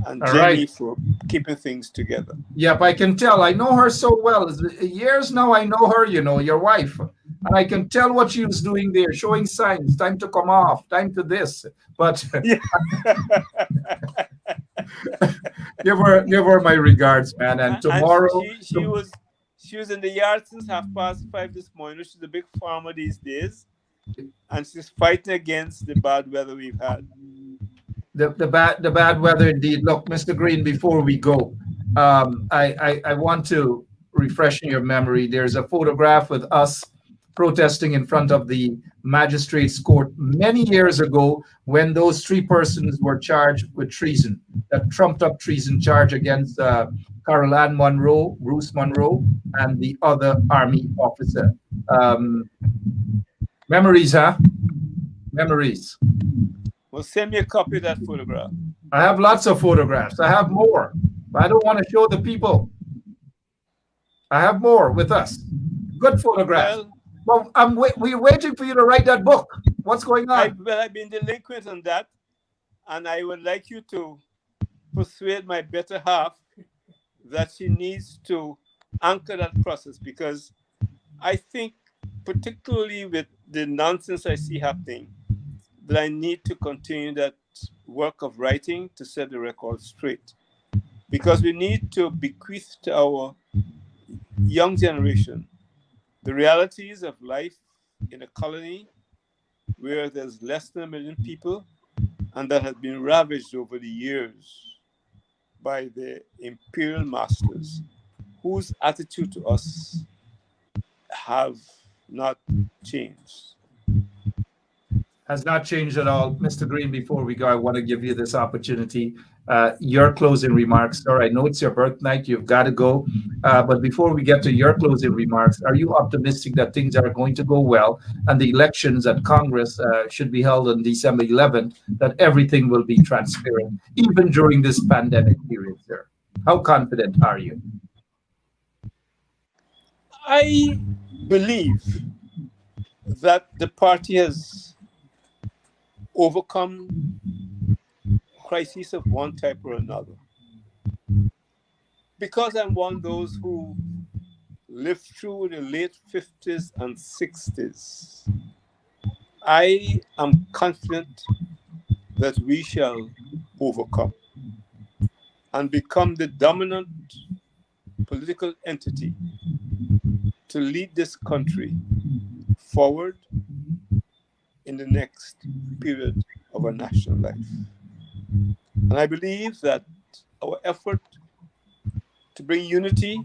And All Jenny right. for keeping things together. Yep, I can tell. I know her so well. Years now I know her, your wife. And I can tell what she was doing there, showing signs, time to come off, time to this. But give her my regards, man. And tomorrow and she was in the yard since 5:30 this morning. She's a big farmer these days, and she's fighting against the bad weather we've had. The bad weather indeed. Look, Mr. Green, before we go, I want to refresh your memory. There's a photograph with us protesting in front of the magistrate's court many years ago when those three persons were charged with treason, that trumped up treason charge against Carol Ann Monroe, Bruce Monroe, and the other Army officer. Memories, huh? Memories. Well, send me a copy of that photograph. I have lots of photographs. I have more, but I don't want to show the people. I have more with us. Good photographs. Well, we're waiting for you to write that book. What's going on? I've been delinquent on that, and I would like you to persuade my better half that she needs to anchor that process, because I think, particularly with the nonsense I see happening, that I need to continue that work of writing to set the record straight. Because we need to bequeath to our young generation the realities of life in a colony where there's less than 1 million people and that has been ravaged over the years by the imperial masters, whose attitude to us have not changed. Has not changed at all. Mr. Green, before we go, I want to give you this opportunity. Your closing remarks, sir. I know it's your birthnight. You've got to go. But before we get to your closing remarks, are you optimistic that things are going to go well and the elections at Congress should be held on December 11th, that everything will be transparent, even during this pandemic period, sir? How confident are you? I believe that the party has overcome crises of one type or another. Because I'm one of those who lived through the late 50s and 60s, I am confident that we shall overcome and become the dominant political entity to lead this country forward in the next period of our national life. And I believe that our effort to bring unity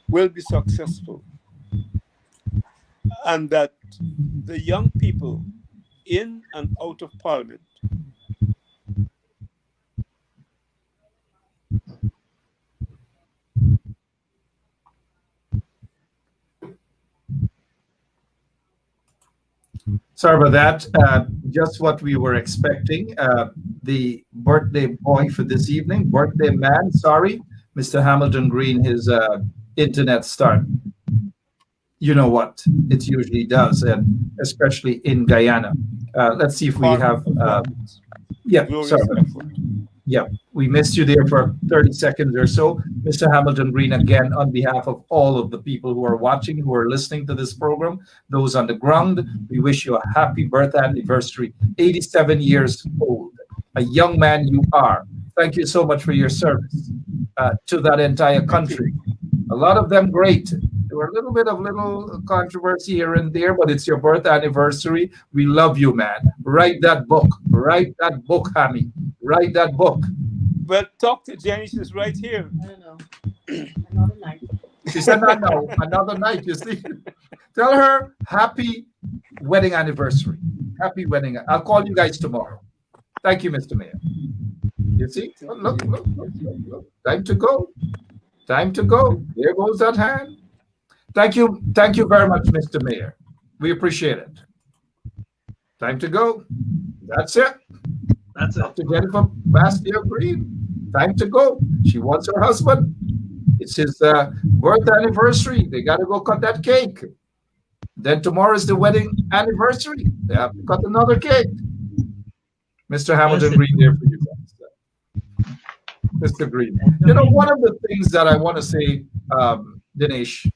will be successful, and that the young people in and out of Parliament Sorry about that. Just what we were expecting. The birthday boy for this evening, birthday man, sorry, Mr. Hamilton Green, his internet start. You know what it usually does, and especially in Guyana. Let's see if we have. Yeah, sorry. Yeah, we missed you there for 30 seconds or so. Mr. Hamilton Green, again, on behalf of all of the people who are watching, who are listening to this program, those on the ground, we wish you a happy birthday anniversary. 87 years old. A young man you are. Thank you so much for your service to that entire country. A lot of them great. There were a little bit of little controversy here and there, but it's your birth anniversary. We love you, man. Write that book. Write that book, Hammy. Write that book. Well, talk to Jenny. She's right here. I don't know. Another night. She said, not now, another night, you see. Tell her happy wedding anniversary. Happy wedding. I'll call you guys tomorrow. Thank you, Mr. Mayor. You see? Oh, look. Time to go. Time to go. There goes that hand. Thank you. Thank you very much, Mr. Mayor. We appreciate it. Time to go. That's it. That's it. Dr. Jennifer Bastille Green. Time to go. She wants her husband. It's his birth anniversary. They got to go cut that cake. Then tomorrow is the wedding anniversary. They have to cut another cake. Mr. Hamilton Green, there for you guys. Mr. Green. You know, one of the things that I want to say, Dinesh,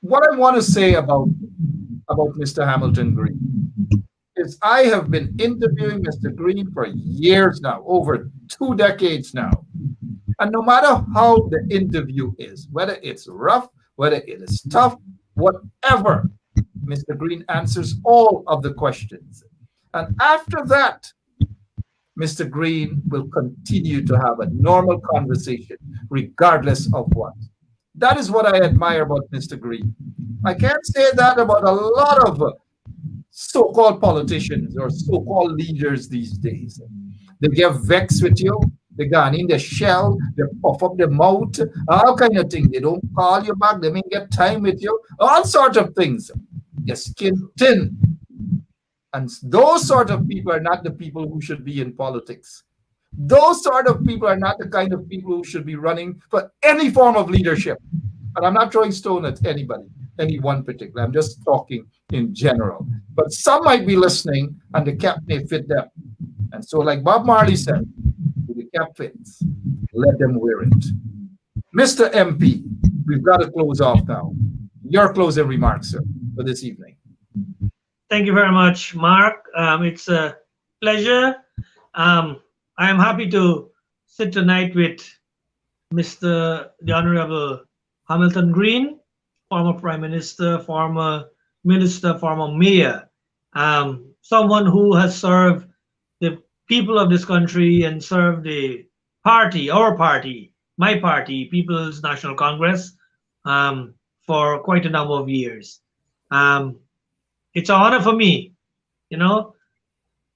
what I want to say about Mr. Hamilton Green is I have been interviewing Mr. Green for years now, over 2 decades now. And no matter how the interview is, whether it's rough, whether it is tough, whatever, Mr. Green answers all of the questions. And after that, Mr. Green will continue to have a normal conversation, regardless of what. That is what I admire about Mr. Green. I can't say that about a lot of so-called politicians or so-called leaders these days. They get vexed with you. They go in the shell. They puff up their mouth. All kind of things. They don't call you back. They may get time with you. All sorts of things. Your skin thin. And those sort of people are not the people who should be in politics. Those sort of people are not the kind of people who should be running for any form of leadership. And I'm not throwing stone at anybody, any one particular. I'm just talking in general. But some might be listening and the cap may fit them. And so like Bob Marley said, if the cap fits, let them wear it. Mr. MP, we've got to close off now. Your closing remarks, sir, for this evening. Thank you very much, Mark. It's a pleasure. I am happy to sit tonight with the Honorable Hamilton Green, former Prime Minister, former Minister, former Mayor, someone who has served the people of this country and served the party, our party, my party, People's National Congress, for quite a number of years. It's an honor for me, you know,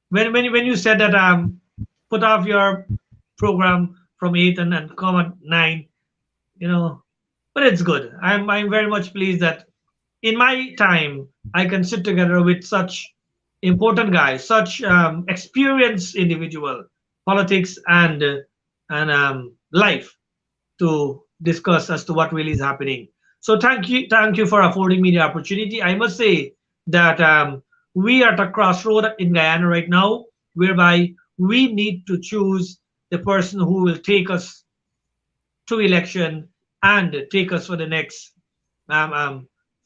when you said that put off your program from 8 and come at 9, you know, but it's good. I'm very much pleased that in my time I can sit together with such important guys, such experienced individual, politics and life, to discuss as to what really is happening. So thank you for affording me the opportunity. I must say that we are at a crossroad in Guyana right now, whereby we need to choose the person who will take us to election and take us for the next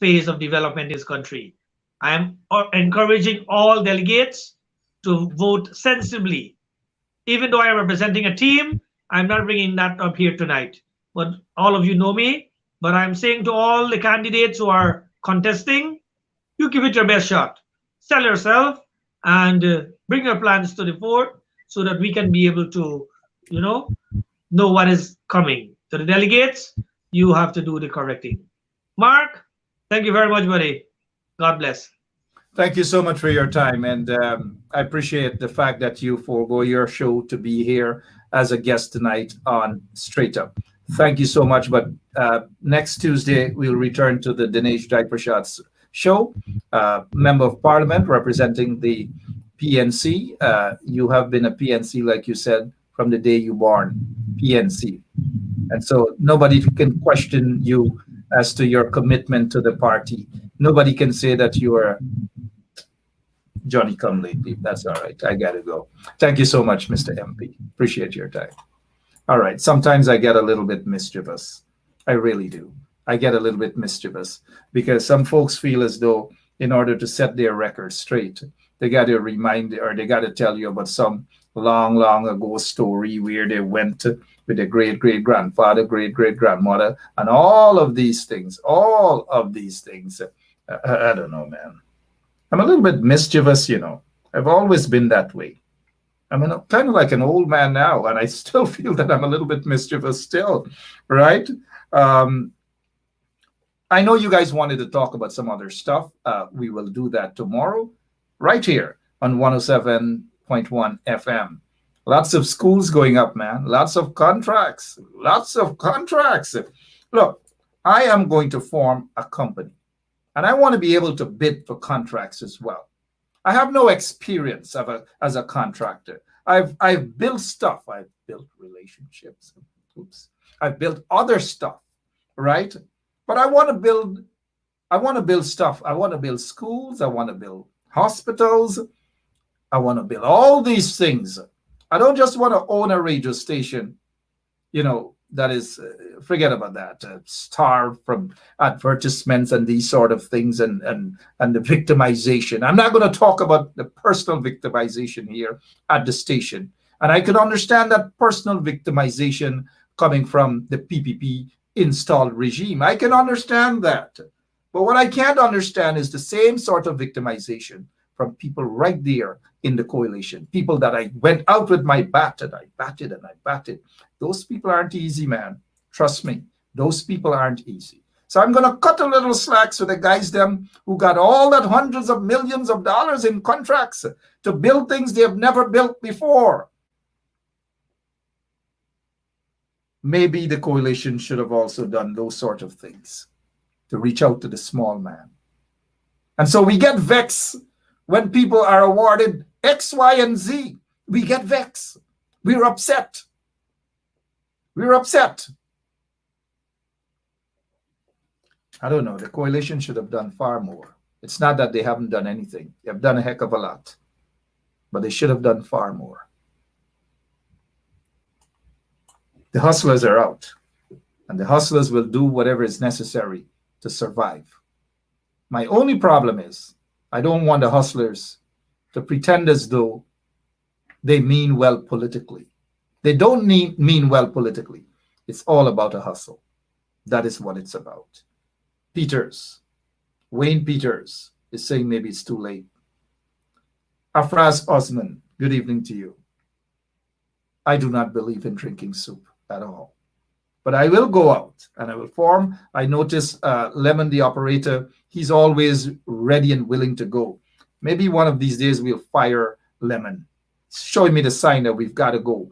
phase of development in this country. I am encouraging all delegates to vote sensibly. Even though I am representing a team, I'm not bringing that up here tonight. But all of you know me. But I'm saying to all the candidates who are contesting, you give it your best shot. Sell yourself and bring your plans to the fore so that we can be able to, you know what is coming. To the delegates, you have to do the correcting. Mark, thank you very much, buddy. God bless. Thank you so much for your time. And I appreciate the fact that you forego your show to be here as a guest tonight on Straight Up. Thank you so much. But next Tuesday, we'll return to the Dineshwar Jaiprashad show, Member of Parliament representing the PNC. You have been a PNC, like you said, from the day you born, PNC. And so nobody can question you as to your commitment to the party. Nobody can say that you are Johnny come lately. That's all right. I got to go. Thank you so much, Mr. MP. Appreciate your time. All right. Sometimes I get a little bit mischievous. I really do. I get a little bit mischievous because some folks feel as though in order to set their record straight, they got to remind or they got to tell you about some long, long ago story where they went with their great great grandfather, great great grandmother, and all of these things. I don't know, man. I'm a little bit mischievous, I've always been that way. I'm kind of like an old man now, and I still feel that I'm a little bit mischievous still, right? I know you guys wanted to talk about some other stuff. We will do that tomorrow, right here on 107.1 FM. Lots of schools going up, man. Lots of contracts. Look, I am going to form a company, and I want to be able to bid for contracts as well. I have no experience as a contractor. I've built stuff. I've built relationships. I've built other stuff, right? But I want to build stuff. I want to build schools. I want to build hospitals. I want to build all these things. I don't just want to own a radio station, that is, forget about that, starved from advertisements and these sort of things and the victimization. I'm not going to talk about the personal victimization here at the station. And I could understand that personal victimization coming from the PPP installed regime. I can understand that. But what I can't understand is the same sort of victimization from people right there in the coalition, people that I went out with my bat and I batted and I batted. Those people aren't easy, man. Trust me, those people aren't easy. So I'm going to cut a little slack to the guys them who got all that hundreds of millions of dollars in contracts to build things they have never built before. Maybe the coalition should have also done those sort of things to reach out to the small man. And so we get vexed when people are awarded X, Y, and Z. We get vexed. We're upset. I don't know. The coalition should have done far more. It's not that they haven't done anything. They have done a heck of a lot. But they should have done far more. The hustlers are out. And the hustlers will do whatever is necessary to survive. My only problem is I don't want the hustlers to pretend as though they mean well politically. They don't mean well politically. It's all about a hustle. That is what it's about. Wayne Peters is saying maybe it's too late. Afraz Osman, good evening to you. I do not believe in drinking soup at all. But I will go out and I will form. I notice Lemon, the operator, he's always ready and willing to go. Maybe one of these days we'll fire Lemon, showing me the sign that we've got to go.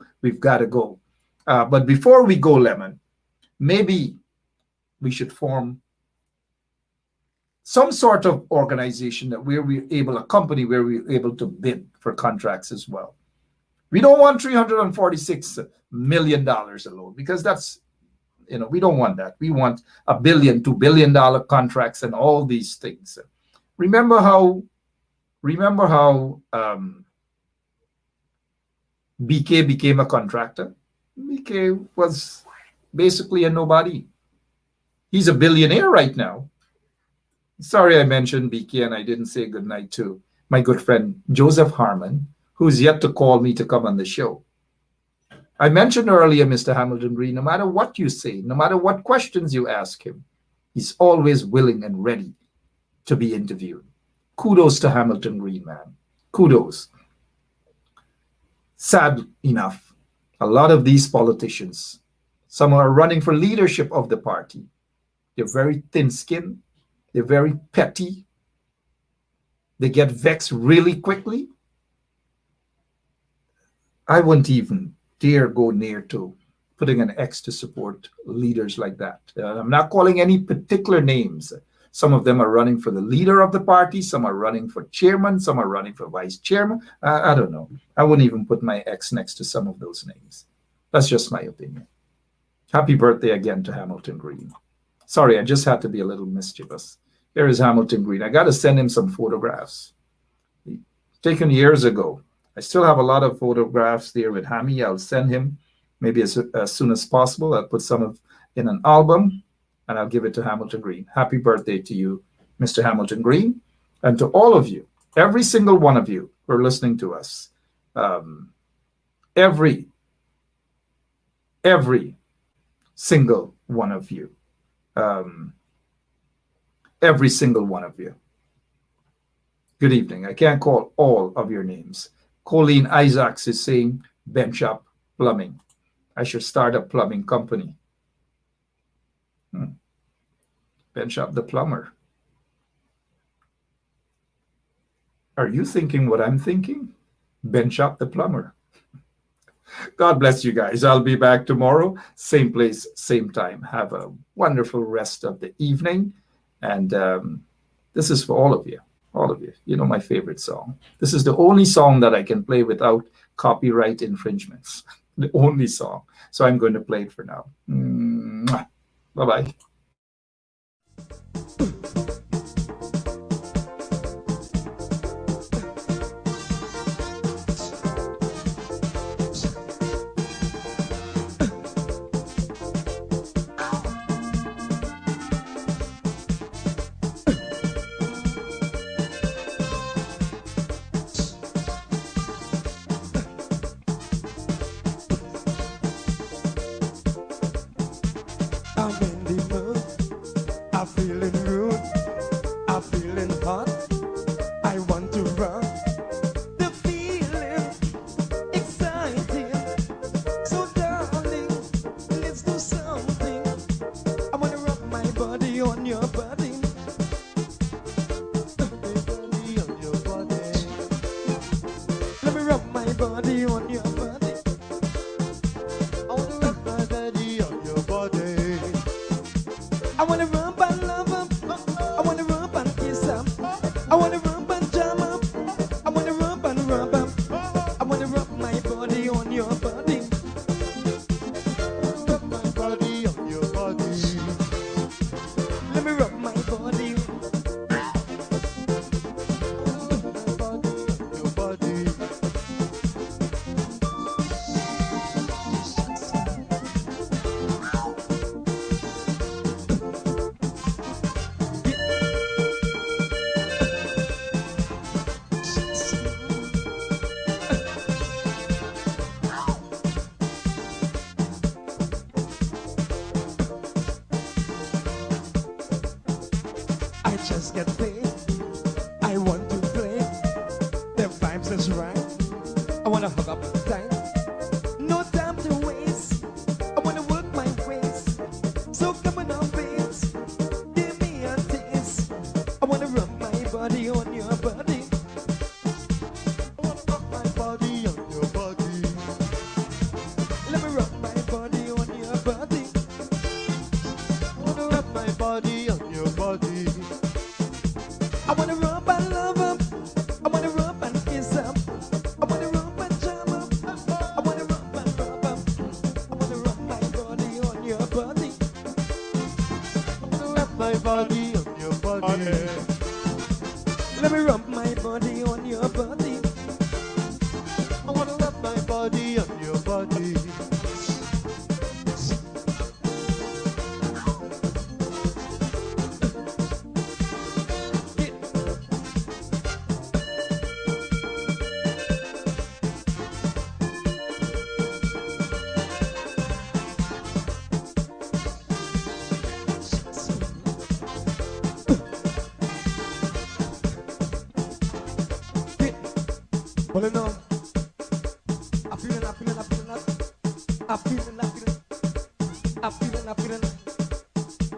But before we go, Lemon, maybe we should form some sort of organization a company where we're able to bid for contracts as well. We don't want $346 million alone because that's, we don't want that. We want $1 billion, $2 billion contracts and all these things. Remember how BK became a contractor? BK was basically a nobody. He's a billionaire right now. Sorry I mentioned BK and I didn't say goodnight to my good friend Joseph Harmon, who's yet to call me to come on the show. I mentioned earlier, Mr. Hamilton Green, no matter what you say, no matter what questions you ask him, he's always willing and ready to be interviewed. Kudos to Hamilton Green, man. Kudos. Sad enough, a lot of these politicians, some are running for leadership of the party. They're very thin-skinned. They're very petty. They get vexed really quickly. I wouldn't even dare go near to putting an X to support leaders like that. I'm not calling any particular names. Some of them are running for the leader of the party. Some are running for chairman. Some are running for vice chairman. I don't know. I wouldn't even put my X next to some of those names. That's just my opinion. Happy birthday again to Hamilton Green. Sorry, I just had to be a little mischievous. Here is Hamilton Green. I got to send him some photographs taken years ago. I still have a lot of photographs there with Hammy. I'll send him maybe as soon as possible. I'll put some of in an album and I'll give it to Hamilton Green. Happy birthday to you, Mr. Hamilton Green, and to all of you, every single one of you who are listening to us. Every single one of you. Every single one of you. Good evening. I can't call all of your names. Colleen Isaacs is saying bench up plumbing. I should start a plumbing company. Bench up the plumber. Are you thinking what I'm thinking? Bench up the plumber. God bless you guys. I'll be back tomorrow. Same place, same time. Have a wonderful rest of the evening. And this is for all of you. All of you. You know my favorite song. This is the only song that I can play without copyright infringements. The only song. So I'm going to play it for now. Bye-bye.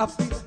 I feel